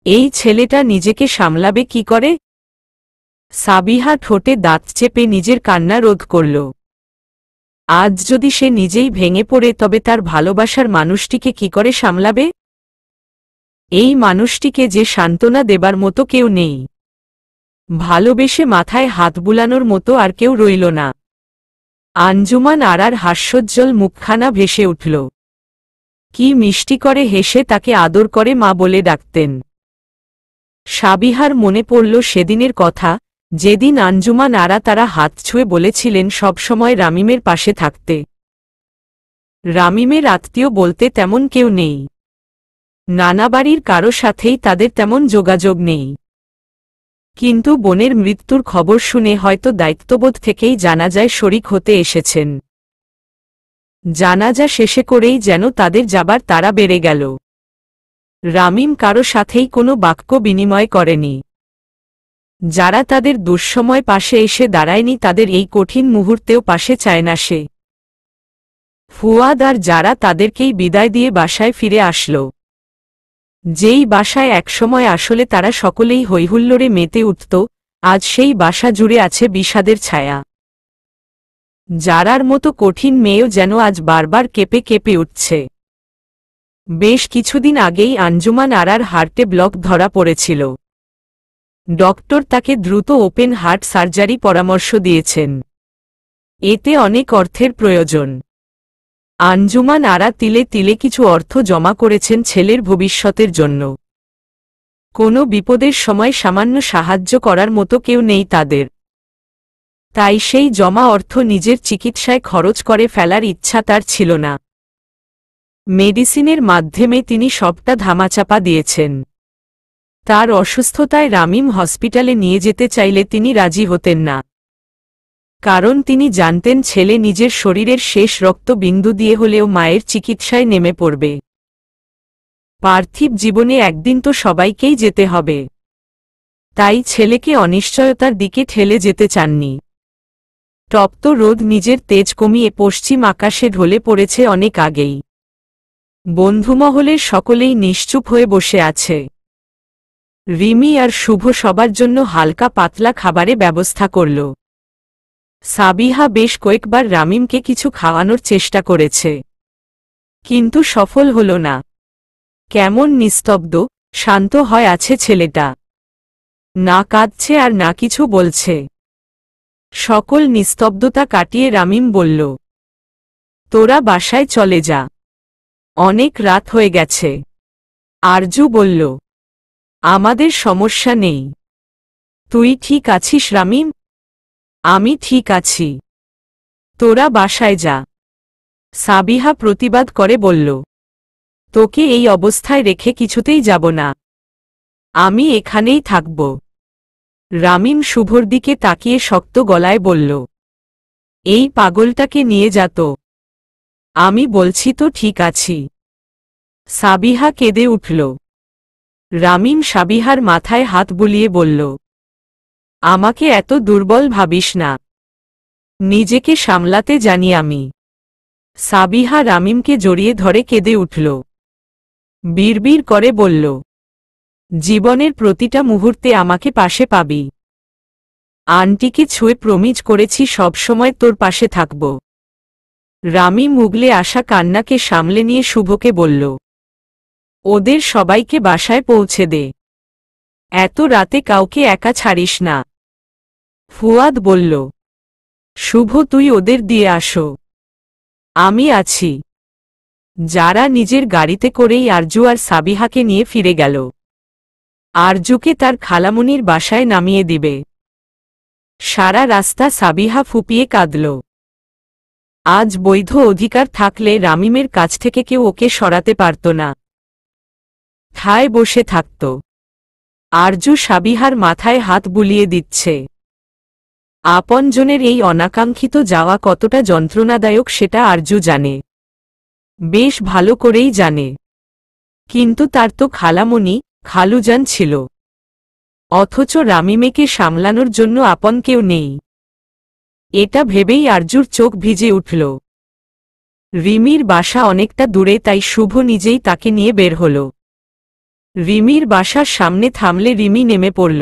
এই ছেলেটা নিজেকে সামলাবে কি করে? সাবিহা ঠোঁটে দাঁত চেপে নিজের কান্না রোধ করল। আজ যদি সে নিজেই ভেঙে পড়ে তবে তার ভালোবাসার মানুষটিকে কি করে সামলাবে? এই মানুষটিকে যে সান্ত্বনা দেবার মতো কেউ নেই। ভালোবেসে মাথায় হাত বুলানোর মতো আর কেউ রইল না। আঞ্জুমান আরার হাস্যোজ্জ্বল মুখখানা ভেসে উঠল। কি মিষ্টি করে হেসে তাকে আদর করে মা বলে ডাকতেন। সাবিহার মনে পড়ল সেদিনের কথা, যেদিন আঞ্জুমান আরা তারা হাত ছুঁয়ে বলেছিলেন সবসময় রামিমের পাশে থাকতে। রামিমের আত্মীয় বলতে তেমন কেউ নেই। নানা বাড়ির কারো সাথেই তাদের তেমন যোগাযোগ নেই। কিন্তু বোনের মৃত্যুর খবর শুনে হয়তো দায়িত্ববোধ থেকেই জানাজায় শরিক হতে এসেছেন। জানাজা শেষে করেই যেন তাদের যাবার তাড়া বেড়ে গেল। রামিম কারো সাথেই কোনো বাক্য বিনিময় করেনি। যারা তাদের দুঃসময় পাশে এসে দাঁড়ায়নি তাদের এই কঠিন মুহূর্তেও পাশে চায় না সে। ফুয়াদ আর যারা তাদেরকেই বিদায় দিয়ে বাসায় ফিরে আসল, যেই বাসায় একসময় আসলে তারা সকলেই হৈহুল্লোড়ে মেতে উঠত, আজ সেই বাসা জুড়ে আছে বিষাদের ছায়া। যারার মতো কঠিন মেয়েও যেন আজ বারবার কেঁপে কেঁপে উঠছে। বেশ কিছুদিন আগেই আঞ্জুমান আরার হার্টে ব্লক ধরা পড়েছিল। ডক্টর তাকে দ্রুত ওপেন হার্ট সার্জারি পরামর্শ দিয়েছেন। এতে অনেক অর্থের প্রয়োজন। আঞ্জুমান আরা তিলে তিলে কিছু অর্থ জমা করেছেন ছেলের ভবিষ্যতের জন্য। কোনো বিপদের সময় সামান্য সাহায্য করার মতো কেউ নেই তাদের। তাই সেই জমা অর্থ নিজের চিকিৎসায় খরচ করে ফেলার ইচ্ছা তার ছিল না। মেডিসিনের মাধ্যমে তিনি সবটা ধামাচাপা দিয়েছেন। তার অসুস্থতায় রামিম হসপিটালে নিয়ে যেতে চাইলে তিনি রাজি হতেন না, কারণ তিনি জানতেন ছেলে নিজের শরীরের শেষ রক্তবিন্দু দিয়ে হলেও মায়ের চিকিৎসায় নেমে পড়বে। পার্থিব জীবনে একদিন তো সবাইকেই যেতে হবে, তাই ছেলেকে অনিশ্চয়তার দিকে ঠেলে যেতে চাননি। তপ্ত রোদ নিজের তেজ কমিয়ে পশ্চিম আকাশে ঢলে পড়েছে অনেক আগেই। বন্ধুমহলের সকলেই নিশ্চুপ হয়ে বসে আছে। রিমি আর শুভ সবার জন্য হালকা পাতলা খাবারে ব্যবস্থা করল। সাবিহা বেশ কয়েকবার রামিমকে কিছু খাওয়ানোর চেষ্টা করেছে, কিন্তু সফল হল না। কেমন নিস্তব্ধ, শান্ত হয় আছে ছেলেটা, না কাঁদছে আর না কিছু বলছে। সকল নিস্তব্ধতা কাটিয়ে রামিম বলল, তোরা বাসায় চলে যা, অনেক রাত হয়ে গেছে। আরজু বলল, আমাদের সমস্যা নেই। তুই ঠিক আছিস রামিম? আমি ঠিক আছি, তোরা বাসায় যা। সাবিহা প্রতিবাদ করে বলল, তোকে এই অবস্থায় রেখে কিছুতেই যাব না, আমি এখানেই থাকব। রামিম শুভর দিকে তাকিয়ে শক্ত গলায় বলল, এই পাগলটাকে নিয়ে যা তো। আমি বলছি তো ঠিক আছি। সাবিহা কেঁদে উঠল। রামিম সাবিহার মাথায় হাত বুলিয়ে বলল, আমাকে এত দুর্বল ভাবিস না, নিজেকে সামলাতে জানি আমি। সাবিহা রামিমকে জড়িয়ে ধরে কেঁদে উঠল। বিড়বিড় করে বলল, জীবনের প্রতিটা মুহূর্তে আমাকে পাশে পাবি। আন্টিকে ছুঁয়ে প্রমিজ করেছি সবসময় তোর পাশে থাকব। রামিম মুগলে আসা কান্নাকে সামলে নিয়ে শুভকে বলল, ওদের সবাইকে বাসায় পৌঁছে দে, এত রাতে কাউকে একা ছাড়িস না। ফুয়াদ বলল, শুভ তুই ওদের দিয়ে আসো, আমি আছি। যারা নিজের গাড়িতে করেই আরজু আর সাবিহাকে নিয়ে ফিরে গেল। আরজুকে তার খালামুনির বাসায় নামিয়ে দিবে। সারা রাস্তা সাবিহা ফুপিয়ে কাঁদল। আজ বৈধ অধিকার থাকলে রামিমের কাছ থেকে কেউ ওকে সরাতে পারত না, ঠায় বসে থাকত। আরজু সাবিহার মাথায় হাত বুলিয়ে দিচ্ছে। আপনজনের এই অনাকাঙ্ক্ষিত যাওয়া কতটা যন্ত্রণাদায়ক সেটা আরজু জানে, বেশ ভালো করেই জানে। কিন্তু তার তো খালামণি, খালুজান ছিল, অথচ রামিমেকে সামলানোর জন্য আপন কেউ নেই। এটা ভেবেই আরজুর চোখ ভিজে উঠল। রিমির বাসা অনেকটা দূরে, তাই শুভ নিজেই তাকে নিয়ে বের হল। রিমির বাসার সামনে থামলে রিমি নেমে পড়ল।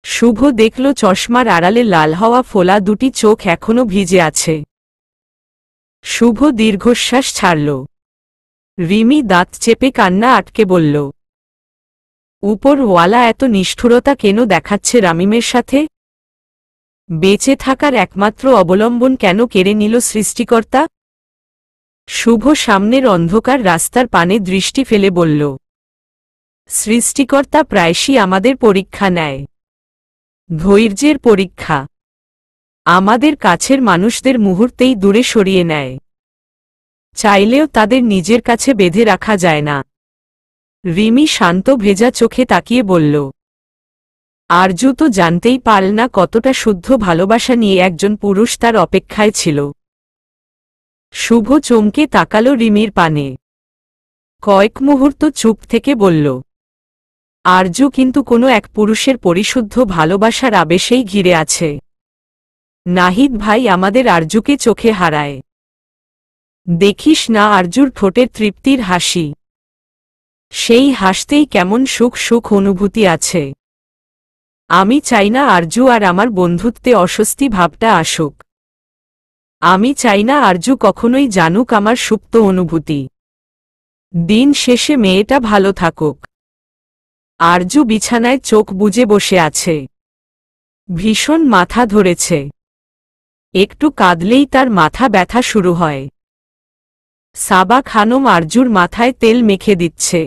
শুভ দেখল চশমার আড়ালে লাল হওয়া ফোলা দুটি চোখ এখনো ভিজে আছে। শুভ দীর্ঘশ্বাস ছাড়ল। রিমি দাঁত চেপে কান্না আটকে বলল, উপরওয়ালা এত নিষ্ঠুরতা কেন দেখাচ্ছে রামিমের সাথে? বেঁচে থাকার একমাত্র অবলম্বন কেন কেড়ে নিল সৃষ্টিকর্তা? শুভ সামনের অন্ধকার রাস্তার পানে দৃষ্টি ফেলে বলল, সৃষ্টিকর্তা প্রায়শই আমাদের পরীক্ষা নেয়, ধৈর্যের পরীক্ষা। আমাদের কাছের মানুষদের মুহূর্তেই দূরে সরিয়ে নেয়, চাইলেও তাদের নিজের কাছে বেঁধে রাখা যায় না। রিমি শান্ত ভেজা চোখে তাকিয়ে বলল, আরজু তো জানতেই পারল না কতটা শুদ্ধ ভালোবাসা নিয়ে একজন পুরুষ তার অপেক্ষায় ছিল। শুভ চমকে তাকালো রিমির পানে। কয়েক মুহূর্ত চুপ থেকে বলল, আরজু কিন্তু কোনো এক পুরুষের পরিশুদ্ধ ভালোবাসার আবেশেই ঘিরে আছে। নাহিদ ভাই আমাদের আরজুকে চোখে হারায়। দেখিস না আরজুর ঠোঁটের তৃপ্তির হাসি, সেই হাসতেই কেমন সুখ সুখ অনুভূতি আছে। আমি চাই না আরজু আর আমার বন্ধুত্বে অস্বস্তি ভাবটা আসুক। আমি চাই না আরজু কখনোই জানুক আমার সুপ্ত অনুভূতি। দিন শেষে মেয়েটা ভালো থাকুক। আরজু বিছানায় চোখ বুজে বসে আছে। ভীষণ মাথা ধরেছে। একটু কাঁদলেই তার মাথা ব্যথা শুরু হয়। সাবা খানম আরজুর মাথায় তেল মেখে দিচ্ছে।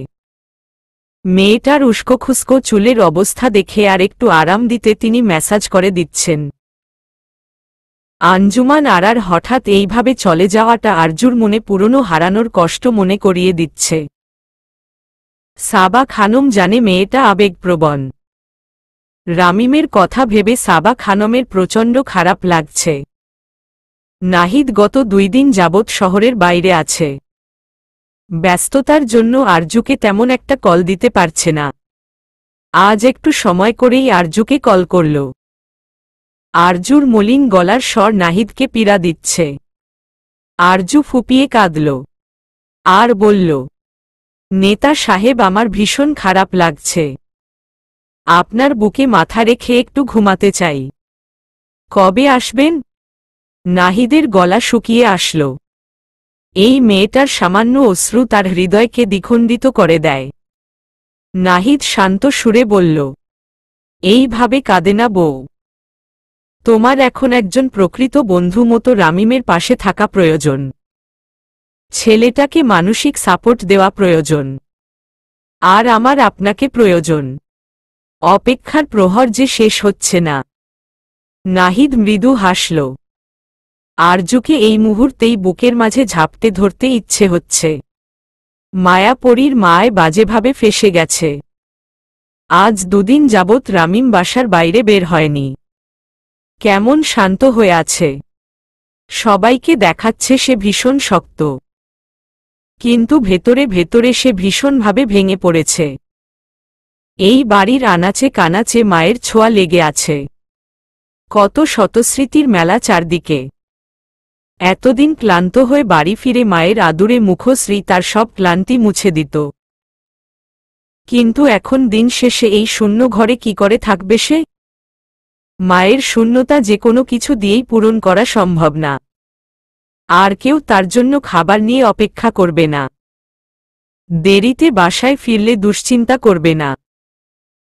মেয়েটার উস্কোখুস্কো চুলের অবস্থা দেখে আর একটু আরাম দিতে তিনি ম্যাসাজ করে দিচ্ছেন। আঞ্জুমান আরার হঠাৎ এইভাবে চলে যাওয়াটা আরজুর মনে পুরনো হারানোর কষ্ট মনে করিয়ে দিচ্ছে। সাবা খানম জানে মেয়েটা আবেগপ্রবণ। রামিমের কথা ভেবে সাবা খানমের প্রচণ্ড খারাপ লাগছে। নাহিদ গত 2 দিন যাবৎ শহরের বাইরে আছে। ব্যস্ততার জন্য আরজুকে তেমন একটা কল দিতে পারছে না। আজ একটু সময় করেই আরজুকে কল করল। আরজুর মলিন গলার স্বর নাহিদকে পীড়া দিচ্ছে। আরজু ফুপিয়ে কাঁদল আর বলল, নেতা সাহেব, আমার ভীষণ খারাপ লাগছে। আপনার বুকে মাথা রেখে একটু ঘুমাতে চাই। কবে আসবেন? নাহিদের গলা শুকিয়ে আসল। এই মেয়েটার সামান্য অশ্রু তার হৃদয়কে দ্বিখণ্ডিত করে দেয়। নাহিদ শান্ত সুরে বলল, এইভাবে কাঁদে না বউ। তোমার এখন একজন প্রকৃত বন্ধু মতো রামিমের পাশে থাকা প্রয়োজন। ছেলেটাকে মানসিক সাপোর্ট দেওয়া প্রয়োজন। আর আমার আপনাকে প্রয়োজন। অপেক্ষার প্রহর যে শেষ হচ্ছে না। নাহিদ মৃদু হাসল। আরজুকে এই মুহূর্তেই বুকের মাঝে ঝাপটে ধরতে ইচ্ছে হচ্ছে। মায়াপরীর মায় বাজেভাবে ফেসে গেছে। আজ 2 দিন যাবৎ রামিম বাসার বাইরে বের হয়নি। কেমন শান্ত হয়ে আছে। সবাইকে দেখাচ্ছে সে ভীষণ শক্ত, কিন্তু ভেতরে ভেতরে সে ভীষণভাবে ভেঙে পড়েছে। এই বাড়ির আনাচে কানাচে মায়ের ছোঁয়া লেগে আছে। কত শতস্মৃতির মেলা চারদিকে। এতদিন ক্লান্ত হয়ে বাড়ি ফিরে মায়ের আদুরে মুখশ্রী তার সব ক্লান্তি মুছে দিত। কিন্তু এখন দিন শেষে এই শূন্য ঘরে কি করে থাকবে সে? মায়ের শূন্যতা যে কোনো কিছু দিয়েই পূরণ করা সম্ভব না। আর কেউ তার জন্য খাবার নিয়ে অপেক্ষা করবে না। দেরিতে বাসায় ফিরলে দুশ্চিন্তা করবে না।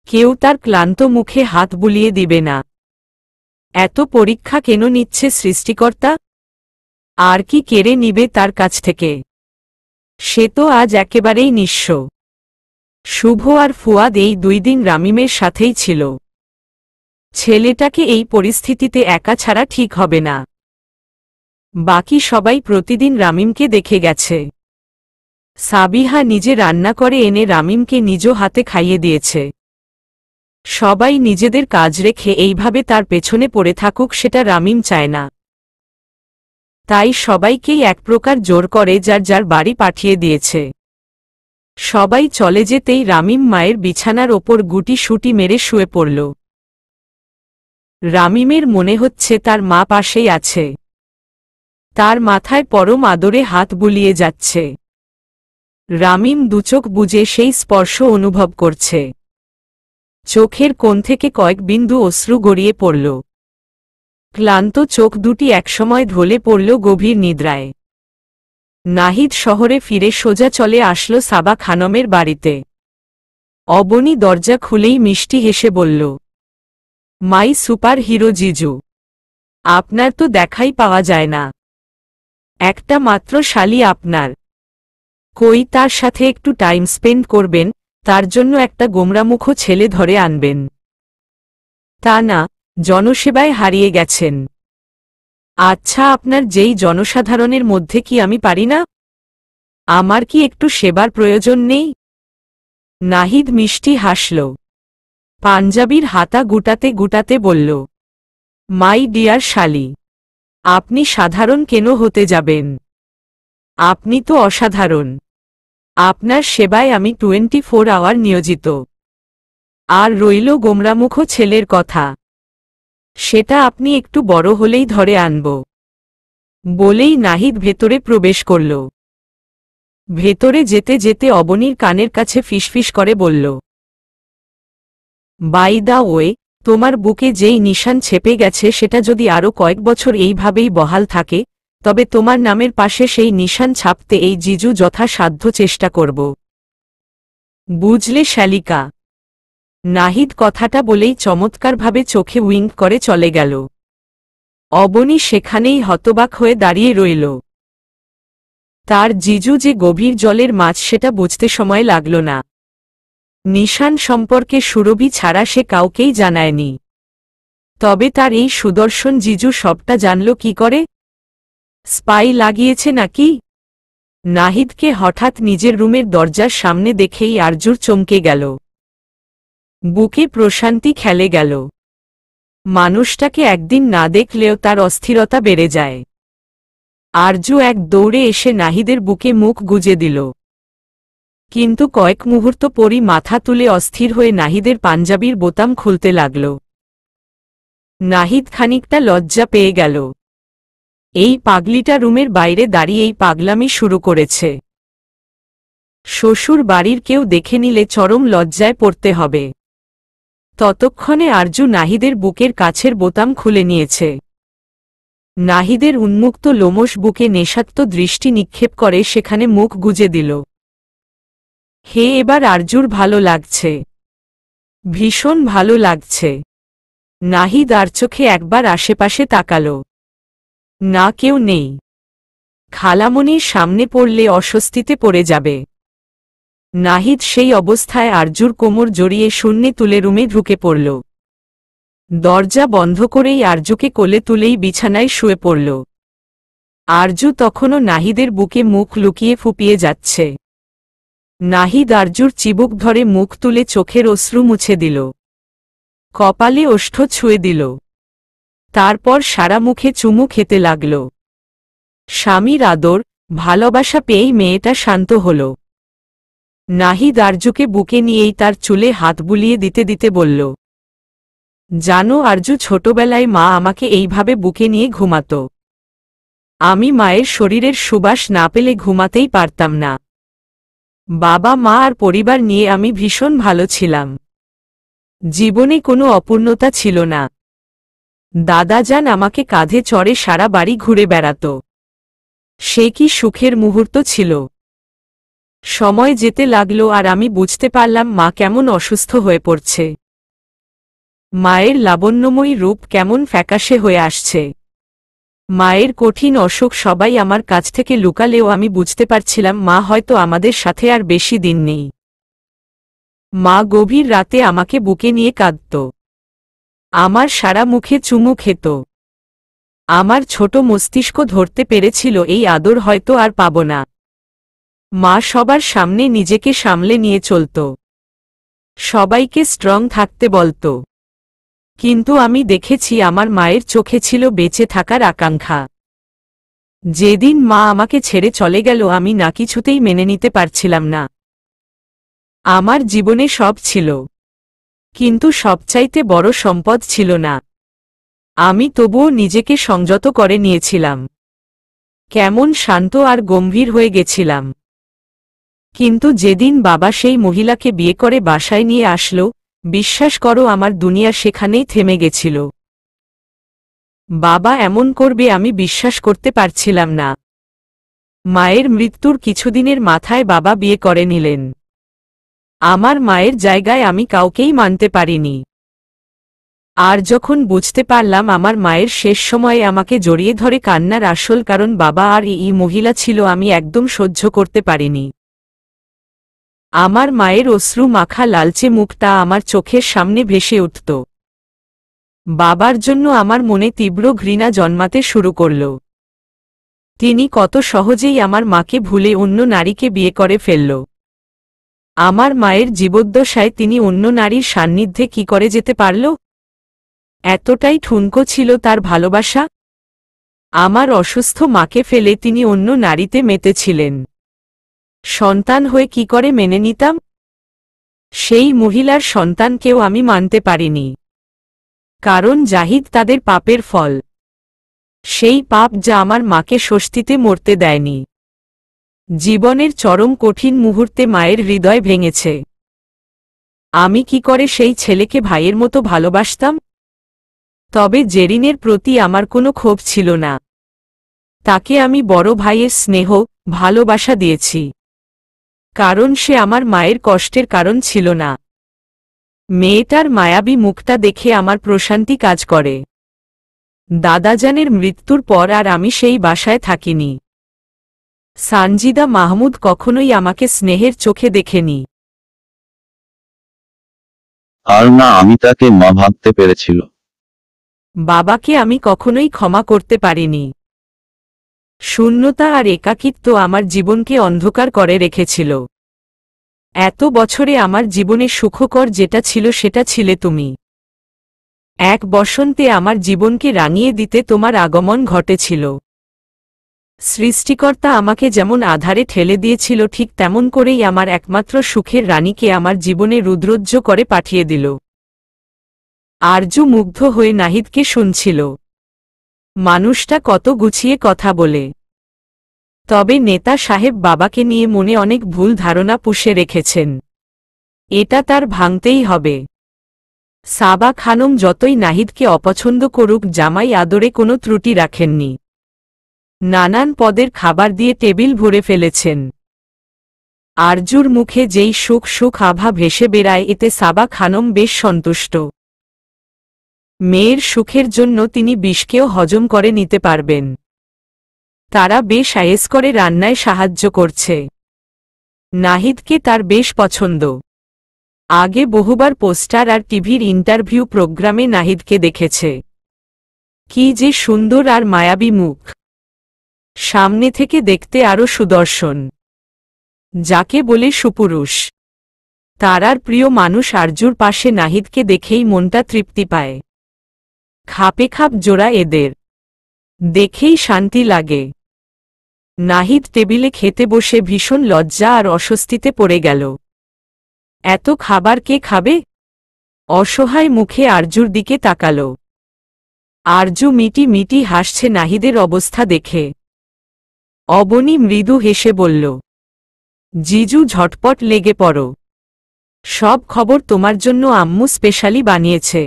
কেউ তার ক্লান্ত মুখে হাত বুলিয়ে দিবে না। এত পরীক্ষা কেন নিচ্ছে সৃষ্টিকর্তা? আর কি কেড়ে নিবে তার কাছ থেকে? সে তো আজ একেবারেই নিঃস্ব। শুভ আর ফুয়াদ এই 2 দিন রামিমের সাথেই ছিল। ছেলেটাকে এই পরিস্থিতিতে একা ছাড়া ঠিক হবে না। বাকি সবাই প্রতিদিন রামিমকে দেখে গেছে। সাবিহা নিজে রান্না করে এনে রামিমকে নিজ হাতে খাইয়ে দিয়েছে। সবাই নিজেদের কাজ রেখে এইভাবে তার পেছনে পড়ে থাকুক, সেটা রামিম চায় না। তাই সবাইকেই এক প্রকার জোর করে যার যার বাড়ি পাঠিয়ে দিয়েছে। সবাই চলে যেতেই রামিম মায়ের বিছানার ওপর গুটি সুটি মেরে শুয়ে পড়ল। রামিমের মনে হচ্ছে তার মা পাশেই আছে। তার মাথায় পরম আদরে হাত বুলিয়ে যাচ্ছে। রামিম দুচোখ বুজে সেই স্পর্শ অনুভব করছে। চোখের কোণ থেকে কয়েক বিন্দু অশ্রু গড়িয়ে পড়ল। ক্লান্ত চোখ দুটি একসময় ঢলে পড়ল গভীর নিদ্রায়। নাহিদ শহরে ফিরে সোজা চলে আসলো সাবা খানমের বাড়িতে। অবনী দরজা খুলেই মিষ্টি হেসে বলল, মাই সুপার হিরো জিজু, আপনার তো দেখাই পাওয়া যায় না। একটা মাত্র শালি আপনার। কই তার সাথে একটু টাইম স্পেন্ড করবেন, তার জন্য একটা গোমরামুখো ছেলে ধরে আনবেন। তা না, জনসেবায় হারিয়ে গেছেন। আচ্ছা, আপনার যেই জনসাধারণের মধ্যে কি আমি পারি না? আমার কি একটু সেবার প্রয়োজন নেই? নাহিদ মিষ্টি হাসল। পাঞ্জাবির হাতা গুটাতে গুটাতে বলল, মাই ডিয়ার শালি, আপনি সাধারণ কেন হতে যাবেন? আপনি তো অসাধারণ। আপনার সেবায় আমি 24 আওয়ার নিয়োজিত। আর রইল গোমরামুখো ছেলের কথা, সেটা আপনি একটু বড় হলেই ধরে আনব। বলেই নাহিদ ভেতরে প্রবেশ করল। ভেতরে যেতে যেতে অবনীর কানের কাছে ফিসফিস করে বলল, বাই দা ওয়ে, তোমার বুকে যেই নিশান ছেপে গেছে সেটা যদি আরও কয়েক বছর এইভাবেই বহাল থাকে, তবে তোমার নামের পাশে সেই নিশান ছাপতে এই জিজু যথাসাধ্য চেষ্টা করব। বুঝলে শ্যালিকা? নাহিদ কথাটা বলেই চমৎকারভাবে চোখে উইঙ্ক করে চলে গেল। অবনী সেখানেই হতবাক হয়ে দাঁড়িয়ে রইল। তার জিজু যে গভীর জলের মাছ সেটা বুঝতে সময় লাগল না। নিশান সম্পর্কে সুরভি ছাড়া সে কাউকেই জানায়নি। তবে তার এই সুদর্শন জিজু সবটা জানল কি করে? স্পাই লাগিয়েছে নাকি? নাহিদকে হঠাৎ নিজের রুমের দরজার সামনে দেখেই আরজুর চমকে গেল। বুকে প্রশান্তি খেলে গেল। মানুষটাকে একদিন না দেখলেও তার অস্থিরতা বেড়ে যায়। আরজু এক দৌড়ে এসে নাহিদের বুকে মুখ গুজে দিল। কিন্তু কয়েক মুহূর্ত পরই মাথা তুলে অস্থির হয়ে নাহিদের পাঞ্জাবির বোতাম খুলতে লাগল। নাহিদ খানিকটা লজ্জা পেয়ে গেল। এই পাগলিটা রুমের বাইরে দাঁড়িয়েই পাগলামি শুরু করেছে। শ্বশুর বাড়ির কেউ দেখে নিলে চরম লজ্জায় পড়তে হবে। ততক্ষণে আরজু নাহিদের বুকের কাছের বোতাম খুলে নিয়েছে। নাহিদের উন্মুক্ত লোমশ বুকে নেশাত্ম দৃষ্টি নিক্ষেপ করে সেখানে মুখ গুজে দিল। হে, এবার আরজুর ভালো লাগছে, ভীষণ ভালো লাগছে। নাহিদ আর চোখে একবার আশেপাশে তাকাল। না, কেউ নেই। খালামণির সামনে পড়লে অস্বস্তিতে পড়ে যাবে। নাহিদ সেই অবস্থায় আরজুর কোমর জড়িয়ে শূন্যে তুলে রুমে ঢুকে পড়ল। দরজা বন্ধ করেই আরজুকে কোলে তুলেই বিছানায় শুয়ে পড়ল। আরজু তখনও নাহিদের বুকে মুখ লুকিয়ে ফুপিয়ে যাচ্ছে। নাহিদ আরজুর চিবুক ধরে মুখ তুলে চোখের অশ্রু মুছে দিল। কপালে ওষ্ঠ ছুঁয়ে দিল। তারপর সারা মুখে চুমু খেতে লাগল। স্বামীর আদর, ভালোবাসা পেয়েই মেয়েটা শান্ত হল। নাহিদ আরজুকে বুকে নিয়েই তার চুলে হাত বুলিয়ে দিতে দিতে বলল, জানো আরজু, ছোটবেলায় মা আমাকে এইভাবে বুকে নিয়ে ঘুমাত। আমি মায়ের শরীরের সুবাস না পেলে ঘুমাতেই পারতাম না। বাবা মা আর পরিবার নিয়ে আমি ভীষণ ভালো ছিলাম। জীবনে কোনো অপূর্ণতা ছিল না। দাদাজান আমাকে কাঁধে চড়ে সারা বাড়ি ঘুরে বেড়াত। সে কি সুখের মুহূর্ত ছিল। সময় যেতে লাগলো আর আমি বুঝতে পারলাম মা কেমন অসুস্থ হয়ে পড়ছে। মায়ের লাবণ্যময়ী রূপ কেমন ফ্যাকাশে হয়ে আসছে। মায়ের কঠিন অসুখ সবাই আমার কাছ থেকে লুকালেও আমি বুঝতে পারছিলাম মা হয়তো আমাদের সাথে আর বেশি দিন নেই। মা গভীর রাতে আমাকে বুকে নিয়ে কাঁদত। আমার সারা মুখে চুমু খেত। আমার ছোট মস্তিষ্ক ধরতে পেরেছিল এই আদর হয়তো আর পাব না। মা সবার সামনে নিজেকে সামলে নিয়ে চলত। সবাইকে স্ট্রং থাকতে বলত। কিন্তু আমি দেখেছি আমার মায়ের চোখে ছিল বেঁচে থাকার আকাঙ্ক্ষা। যেদিন মা আমাকে ছেড়ে চলে গেল আমি না কিছুতেই মেনে নিতে পারছিলাম না। আমার জীবনে সব ছিল, কিন্তু সবচাইতে বড় সম্পদ ছিল না। আমি তবুও নিজেকে সংযত করে নিয়েছিলাম। কেমন শান্ত আর গম্ভীর হয়ে গেছিলাম। কিন্তু যেদিন বাবা সেই মহিলাকে বিয়ে করে বাসায় নিয়ে আসলো, বিশ্বাস করো আমার দুনিয়া সেখানেই থেমে গেছিল। বাবা এমন করবে আমি বিশ্বাস করতে পারছিলাম না। মায়ের মৃত্যুর কিছুদিনের মাথায় বাবা বিয়ে করে নিলেন। আমার মায়ের জায়গায় আমি কাউকেই মানতে পারিনি। আর যখন বুঝতে পারলাম আমার মায়ের শেষ সময়ে আমাকে জড়িয়ে ধরে কান্নার আসল কারণ বাবা আর এই মহিলা ছিল, আমি একদম সহ্য করতে পারিনি। আমার মায়ের অশ্রু মাখা লালচে মুখটা আমার চোখের সামনে ভেসে উঠত। বাবার জন্য আমার মনে তীব্র ঘৃণা জন্মাতে শুরু করল। তিনি কত সহজেই আমার মাকে ভুলে অন্য নারীকে বিয়ে করে ফেলল। আমার মায়ের জীবদ্দশায় তিনি অন্য নারীর সান্নিধ্যে কি করে যেতে পারল? এতটাই ঠুনকো ছিল তার ভালোবাসা। আমার অসুস্থ মাকে ফেলে তিনি অন্য নারীতে মেতেছিলেন। সন্তান হয়ে কি করে মেনে নিতাম? সেই মহিলার সন্তানকেও আমি মানতে পারিনি। কারণ জাহিদ তাদের পাপের ফল। সেই পাপ যা আমার মাকে স্বস্তিতে মরতে দেয়নি। জীবনের চরম কঠিন মুহূর্তে মায়ের হৃদয় ভেঙেছে। আমি কি করে সেই ছেলেকে ভাইয়ের মতো ভালোবাসতাম? তবে জেরিনের প্রতি আমার কোনো ক্ষোভ ছিল না। তাকে আমি বড় ভাইয়ের স্নেহ, ভালোবাসা দিয়েছি। কারণ সে আমার মায়ের কষ্টের কারণ ছিল না। মেয়েটার মায়াবী মুখটা দেখে আমার প্রশান্তি কাজ করে। দাদাজানের মৃত্যুর পর আর আমি সেই বাসায় থাকিনি। সানজিদা মাহমুদ কখনোই আমাকে স্নেহের চোখে দেখেনি। আর না আমি তাকে মা ভাবতে পেরেছিল। বাবাকে আমি কখনোই ক্ষমা করতে পারিনি। শূন্যতা আর একাকিত্ব আমার জীবনকে অন্ধকার করে রেখেছিল। এত বছরে আমার জীবনে সুখকর যেটা ছিল সেটা ছিলে তুমি। এক বসন্তে আমার জীবনকে রাঙিয়ে দিতে তোমার আগমন ঘটেছিল। সৃষ্টিকর্তা আমাকে যেমন আধারে ঠেলে দিয়েছিল ঠিক তেমন করেই আমার একমাত্র সুখের রানীকে আমার জীবনে রুদ্রোজ্জ করে পাঠিয়ে দিল। আরজু মুগ্ধ হয়ে নাহিদকে শুনছিল। মানুষটা কত গুছিয়ে কথা বলে। তবে নেতা সাহেব বাবাকে নিয়ে মনে অনেক ভুল ধারণা পুষে রেখেছেন। এটা তার ভাঙতেই হবে। সাবা খানম যতই নাহিদকে অপছন্দ করুক জামাই আদরে কোনো ত্রুটি রাখেননি। নানান পদের খাবার দিয়ে টেবিল ভরে ফেলেছেন। আরজুর মুখে যেই সুখ সুখ আভা ভেসে বেড়ায় এতে সাবা খানম বেশ সন্তুষ্ট। মেয়ের সুখের জন্য তিনি বিষকেও হজম করে নিতে পারবেন। তারা বেশ আয়েস করে রান্নায় সাহায্য করছে। নাহিদকে তার বেশ পছন্দ। আগে বহুবার পোস্টার আর টিভির ইন্টারভিউ প্রোগ্রামে নাহিদকে দেখেছে। কি যে সুন্দর আর মায়াবী মুখ। সামনে থেকে দেখতে আরও সুদর্শন। যাকে বলে সুপুরুষ। তারার প্রিয় মানুষ আরজুর পাশে নাহিদকে দেখেই মনটা তৃপ্তি পায়। খাপে খাপ জোড়া এদের। দেখেই শান্তি লাগে। নাহিদ টেবিলে খেতে বসে ভীষণ লজ্জা আর অস্বস্তিতে পড়ে গেল। এত খাবার কে খাবে? অসহায় মুখে আরজুর দিকে তাকাল। আরজু মিটি মিটি হাসছে নাহিদের অবস্থা দেখে। অবনী মৃদু হেসে বলল, জিজু ঝটপট লেগে পড়ো। সব খবর তোমার জন্য আম্মু স্পেশালি বানিয়েছে।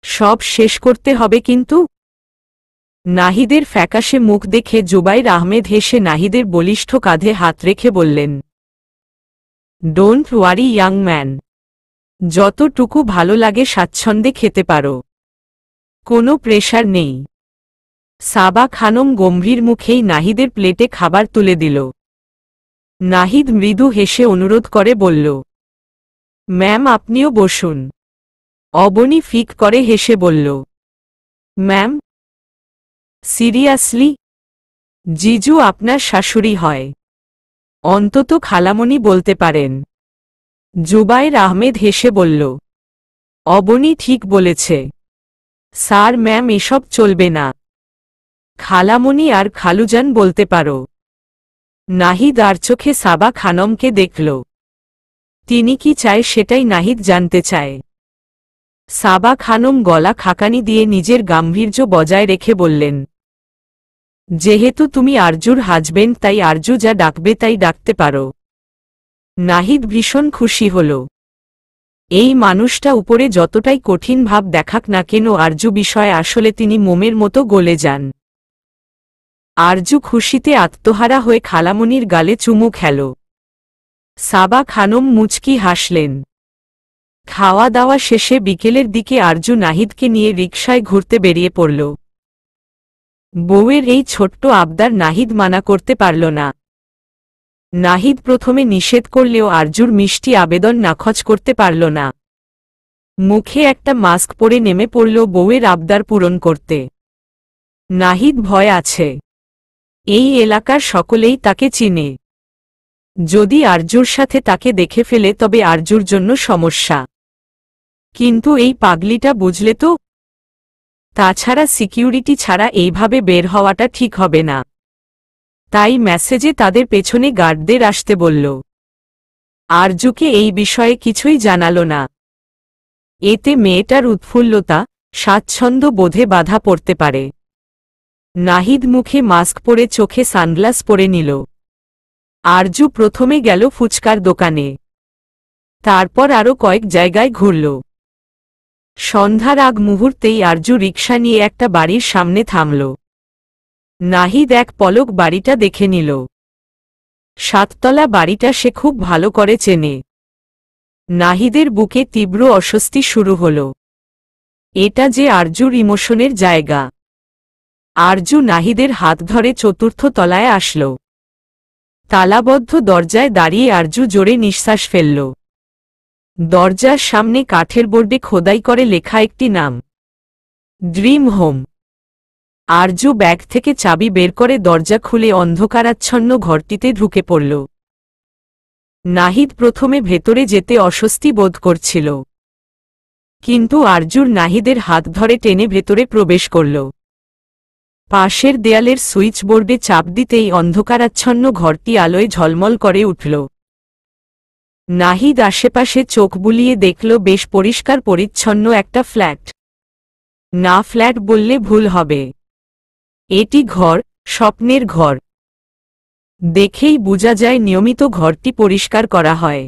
সব শেষ করতে হবে কিন্তু। নাহিদের ফ্যাকাশে মুখ দেখে জুবাইর আহমেদ হেসে নাহিদের বলিষ্ঠ কাঁধে হাত রেখে বললেন, ডোন্ট ওয়ারি ইয়াং ম্যান। যতটুকু ভালো লাগে স্বাচ্ছন্দ্যে খেতে পারো। কোনো প্রেশার নেই। সাবা খানম গম্ভীর মুখেই নাহিদের প্লেটে খাবার তুলে দিল। নাহিদ মৃদু হেসে অনুরোধ করে বলল, ম্যাম আপনিও বসুন। অবনী ফিক করে হেসে বলল, ম্যাম? সিরিয়াসলি? জিজু আপনার শাশুড়ি হয়। অন্তত খালামণি বলতে পারেন। জুবাইর আহমেদ হেসে বলল, অবনী ঠিক বলেছে। স্যার ম্যাম এসব চলবে না। খালামণি আর খালুজান বলতে পারো। নাহিদ আর চোখে সাবা খানমকে দেখল। তিনি কি চায় সেটাই নাহিদ জানতে চায়। সাবা খানম গলা খাকানি দিয়ে নিজের গাম্ভীর্য বজায় রেখে বললেন, যেহেতু তুমি আরজুর হাজবেন্ড তাই আরজু যা ডাকবে তাই ডাকতে পারো। নাহিদ ভীষণ খুশি হল। এই মানুষটা উপরে যতটাই কঠিন ভাব দেখাক না কেন আরজু বিষয়ে আসলে তিনি মোমের মতো গলে যান। আরজু খুশিতে আত্মহারা হয়ে খালামণির গালে চুমু খেল। সাবা খানম মুচকি হাসলেন। খাওয়া দাওয়া শেষে বিকেলের দিকে আরজু নাহিদকে নিয়ে রিকশায় ঘুরতে বেরিয়ে পড়ল। বউয়ের এই ছোট্ট আবদার নাহিদ মানা করতে পারল না। নাহিদ প্রথমে নিষেধ করলেও আরজুর মিষ্টি আবেদন নাকচ করতে পারল না। মুখে একটা মাস্ক পরে নেমে পড়ল বউয়ের আবদার পূরণ করতে। নাহিদ ভয় আছে। এই এলাকার সকলেই তাকে চিনে। যদি আরজুর সাথে তাকে দেখে ফেলে তবে আরজুর জন্য সমস্যা। কিন্তু এই পাগলিটা বুঝলে তো। তাছাড়া সিকিউরিটি ছাড়া এইভাবে বের হওয়াটা ঠিক হবে না। তাই মেসেজে তাদের পেছনে গার্ডদের আসতে বলল। আরজুকে এই বিষয়ে কিছুই জানাল না। এতে মেয়েটার উৎফুল্লতা, স্বাচ্ছন্দ্য বোধে বাধা পড়তে পারে। নাহিদ মুখে মাস্ক পরে চোখে সানগ্লাস পরে নিল। আরজু প্রথমে গেল ফুচকার দোকানে। তারপর আরও কয়েক জায়গায় ঘুরল। সন্ধ্যার আগ মুহূর্তেই আরজু রিকশা নিয়ে একটা বাড়ির সামনে থামল। নাহিদ এক পলক বাড়িটা দেখে নিল। সাততলা বাড়িটা সে খুব ভালো করে চেনে। নাহিদের বুকে তীব্র অস্বস্তি শুরু হল। এটা যে আরজুর ইমোশনের জায়গা। আরজু নাহিদের হাত ধরে চতুর্থ তলায় আসল। তালাবদ্ধ দরজায় দাঁড়িয়ে আরজু জোরে নিঃশ্বাস ফেলল। দরজার সামনে কাঠের বোর্ডে খোদাই করে লেখা একটি নাম, ড্রিম হোম। আরজু ব্যাগ থেকে চাবি বের করে দরজা খুলে অন্ধকারাচ্ছন্ন ঘরটিতে ঢুকে পড়ল। নাহিদ প্রথমে ভেতরে যেতে অস্বস্তি বোধ করছিল, কিন্তু আরজুর নাহিদের হাত ধরে টেনে ভেতরে প্রবেশ করল। পাশের দেয়ালের সুইচ বোর্ডে চাপ দিতেই অন্ধকারাচ্ছন্ন ঘরটি আলোয় ঝলমল করে উঠল। নাহিদ আশেপাশে চোখ বুলিয়ে দেখল বেশ পরিষ্কার পরিচ্ছন্ন একটা ফ্ল্যাট। না, ফ্ল্যাট বললে ভুল হবে, এটি ঘর, স্বপ্নের ঘর। দেখেই বোঝা যায় নিয়মিত ঘরটি পরিষ্কার করা হয়।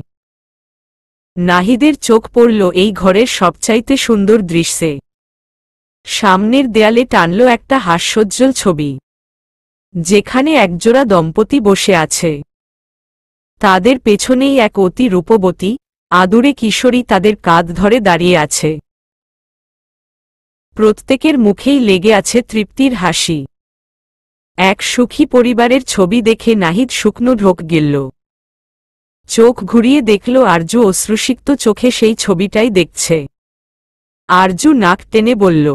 নাহিদের চোখ পড়ল এই ঘরের সবচাইতে সুন্দর দৃশ্যে। সামনের দেয়ালে টানল একটা হাস্যোজ্জ্বল ছবি, যেখানে একজোড়া দম্পতি বসে আছে। তাদের পেছনেই এক অতি রূপবতী, আদুরে কিশোরী তাদের কাঁধ ধরে দাঁড়িয়ে আছে। প্রত্যেকের মুখেই লেগে আছে তৃপ্তির হাসি। এক সুখী পরিবারের ছবি দেখে নাহিদ শুকনো ঢোক গিলল। চোখ ঘুরিয়ে দেখল আরজু অশ্রুসিক্ত চোখে সেই ছবিটাই দেখছে। আরজু নাক টেনে বলল,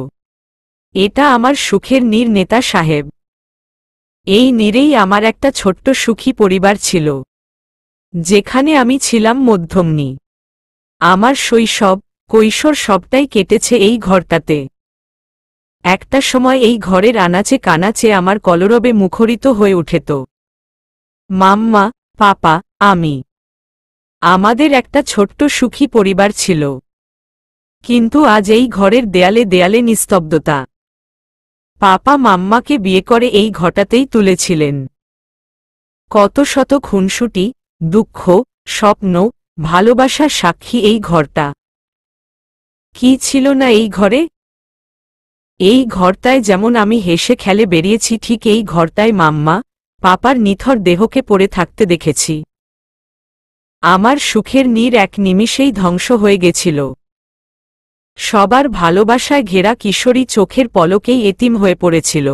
এটা আমার সুখের নীর নেতা সাহেব। এই নীরেই আমার একটা ছোট্ট সুখী পরিবার ছিল, যেখানে আমি ছিলাম মধ্যমণি। আমার শৈশব, কৈশোর সবটাই কেটেছে এই ঘরটাতে। একটা সময় এই ঘরের আনাচে কানাচে আমার কলরবে মুখরিত হয়ে উঠেত। মাম্মা, পাপা, আমি। আমাদের একটা ছোট্ট সুখী পরিবার ছিল। কিন্তু আজ এই ঘরের দেয়ালে দেয়ালে নিস্তব্ধতা। পাপা মাম্মাকে বিয়ে করে এই ঘটাতেই তুলেছিলেন। কত শত খুনসুটি, দুঃখ, স্বপ্ন, ভালোবাসার সাক্ষী এই ঘরটা। কি ছিল না এই ঘরে? এই ঘরটায় যেমন আমি হেসে খেলে বেরিয়েছি, ঠিক এই ঘরটায় মাম্মা, পাপার নিথর দেহকে পড়ে থাকতে দেখেছি। আমার সুখের নীর এক নিমিষেই ধ্বংস হয়ে গেছিল। সবার ভালোবাসায় ঘেরা কিশোরী চোখের পলকেই এতিম হয়ে পড়েছিল।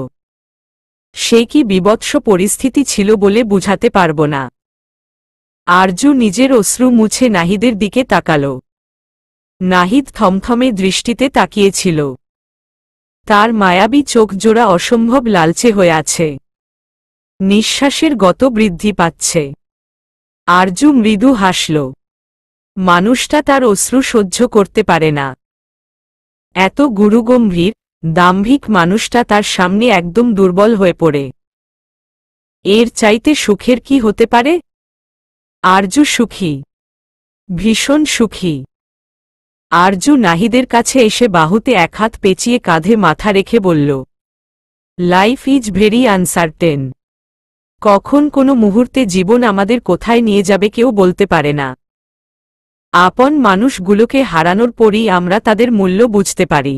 সে কি বিভৎস পরিস্থিতি ছিল বলে বুঝাতে পারব না। আরজু নিজের অশ্রু মুছে নাহিদের দিকে তাকাল। নাহিদ থমথমে দৃষ্টিতে তাকিয়েছিল। তার মায়াবী চোখ জোড়া অসম্ভব লালচে হয়ে আছে। নিঃশ্বাসের গত বৃদ্ধি পাচ্ছে। আরজু মৃদু হাসল। মানুষটা তার অশ্রু সহ্য করতে পারে না। এত গুরুগম্ভীর, দাম্ভিক মানুষটা তার সামনে একদম দুর্বল হয়ে পড়ে। এর চাইতে সুখের কি হতে পারে? আরজু সুখী, ভীষণ সুখী। আরজু নাহিদের কাছে এসে বাহুতে এক হাত পেঁচিয়ে কাঁধে মাথা রেখে বলল, লাইফ ইজ ভেরি আনসার্টেন। কখন কোনো মুহূর্তে জীবন আমাদের কোথায় নিয়ে যাবে কেউ বলতে পারে না। আপন মানুষগুলোকে হারানোর পরই আমরা তাদের মূল্য বুঝতে পারি।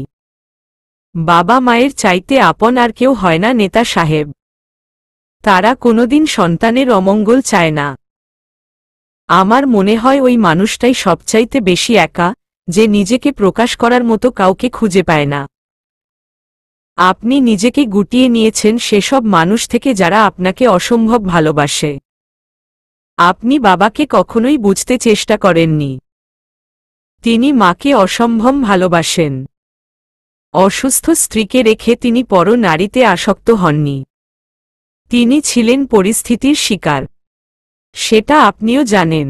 বাবা মায়ের চাইতে আপন আর কেউ হয় না নেতা সাহেব। তারা কোনোদিন সন্তানের অমঙ্গল চায় না। আমার মনে হয় ওই মানুষটাই সবচাইতে বেশি একা, যে নিজেকে প্রকাশ করার মতো কাউকে খুঁজে পায় না। আপনি নিজেকে গুটিয়ে নিয়েছেন সেসব মানুষ থেকে যারা আপনাকে অসম্ভব ভালোবাসে। আপনি বাবাকে কখনোই বুঝতে চেষ্টা করেননি। তিনি মাকে অসম্ভব ভালোবাসেন। অসুস্থ স্ত্রীকে রেখে তিনি পর নারীতে আসক্ত হননি। তিনি ছিলেন পরিস্থিতির শিকার। সেটা আপনিও জানেন।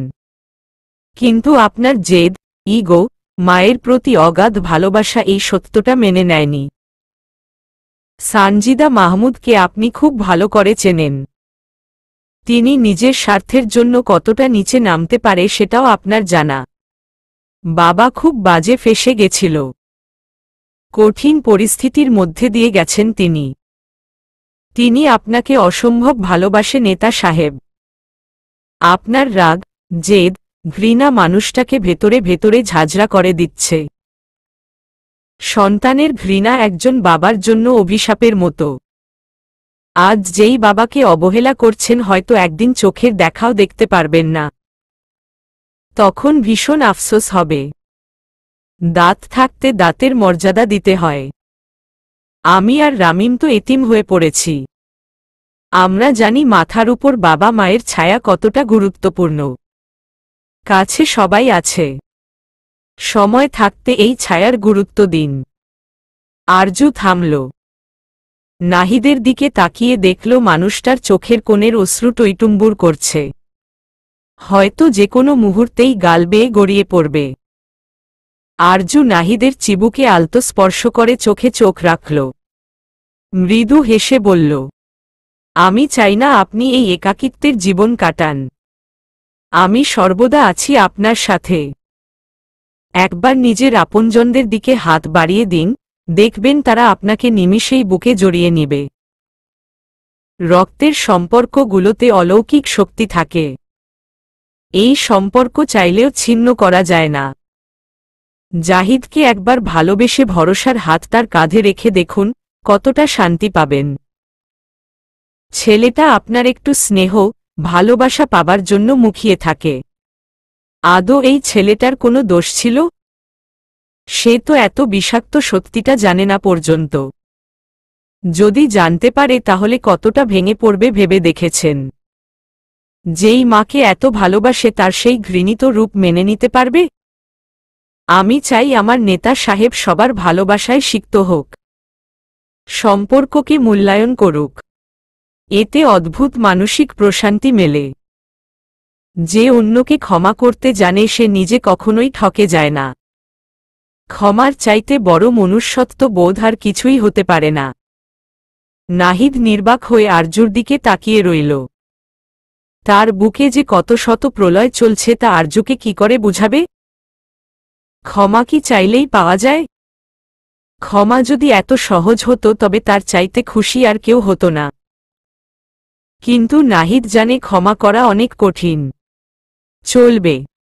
কিন্তু আপনার জেদ, ইগো, মায়ের প্রতি অগাধ ভালোবাসা এই সত্যটা মেনে নেয়নি। সানজিদা মাহমুদকে আপনি খুব ভালো করে চেনেন। তিনি নিজের স্বার্থের জন্য কতটা নিচে নামতে পারে সেটাও আপনার জানা। বাবা খুব বাজে ফেঁসে গেছিল। কঠিন পরিস্থিতির মধ্যে দিয়ে গেছেন তিনি। তিনি আপনাকে অসম্ভব ভালোবাসে নেতা সাহেব। আপনার রাগ, জেদ, ঘৃণা মানুষটাকে ভেতরে ভেতরে ঝাঁঝরা করে দিচ্ছে। সন্তানের ঘৃণা একজন বাবার জন্য অভিশাপের মতো। আজ যেই বাবাকে অবহেলা করছেন হয়তো একদিন চোখের দেখাও দেখতে পারবেন না। তখন ভীষণ আফসোস হবে। দাঁত থাকতে দাঁতের মর্যাদা দিতে হয়। আমি আর রামিম তো এতিম হয়ে পড়েছি। আমরা জানি মাথার উপর বাবা মায়ের ছায়া কতটা গুরুত্বপূর্ণ। কাছে সবাই আছে। সময় থাকতে এই ছায়ার গুরুত্ব দিন। আরজু থামল। নাহিদের দিকে তাকিয়ে দেখল মানুষটার চোখের কোণের অশ্রু টইটুম্বুর করছে। হয়তো যে কোনো মুহূর্তেই গাল বেয়ে গড়িয়ে পড়বে। আরজু নাহিদের চিবুকে আলতো স্পর্শ করে চোখে চোখ রাখল। মৃদু হেসে বলল, আমি চাই না আপনি এই একাকিত্বের জীবন কাটান। আমি সর্বদা আছি আপনার সাথে। একবার নিজের আপনজনদের দিকে হাত বাড়িয়ে দিন, দেখবেন তারা আপনাকে নিমিষেই বুকে জড়িয়ে নিবে। রক্তের সম্পর্কগুলোতে অলৌকিক শক্তি থাকে। এই সম্পর্ক চাইলেও ছিন্ন করা যায় না। জাহিদকে একবার ভালোবেসে ভরসার হাত তার কাঁধে রেখে দেখুন, কতটা শান্তি পাবেন। ছেলেটা আপনার একটু স্নেহ, ভালোবাসা পাবার জন্য মুখিয়ে থাকে। আদৌ এই ছেলেটার কোনো দোষ ছিল? সে তো এত বিষাক্ত সত্যিটা জানে না পর্যন্ত। যদি জানতে পারে তাহলে কতটা ভেঙে পড়বে ভেবে দেখেছেন? যেই মাকে এত ভালোবাসে তার সেই ঘৃণিত রূপ মেনে নিতে পারবে? আমি চাই আমার নেতা সাহেব সবার ভালোবাসায় সিক্ত হোক, সম্পর্ককে মূল্যায়ন করুক। এতে অদ্ভুত মানসিক প্রশান্তি মেলে। যে অন্যকে ক্ষমা করতে জানে সে নিজে কখনোই ঠকে যায় না। ক্ষমার চাইতে বড় মনুষ্যত্ব বোধ আর কিছুই হতে পারে না। নাহিদ নির্বাক হয়ে আরজুর দিকে তাকিয়ে রইল। তার বুকে যে কত শত প্রলয় চলছে তা আরজুকে কি করে বুঝাবে? ক্ষমা কি চাইলেই পাওয়া যায়? ক্ষমা যদি এত সহজ হতো তবে তার চাইতে খুশি আর কেউ হতো না। কিন্তু নাহিদ জানে ক্ষমা করা অনেক কঠিন। চলবে।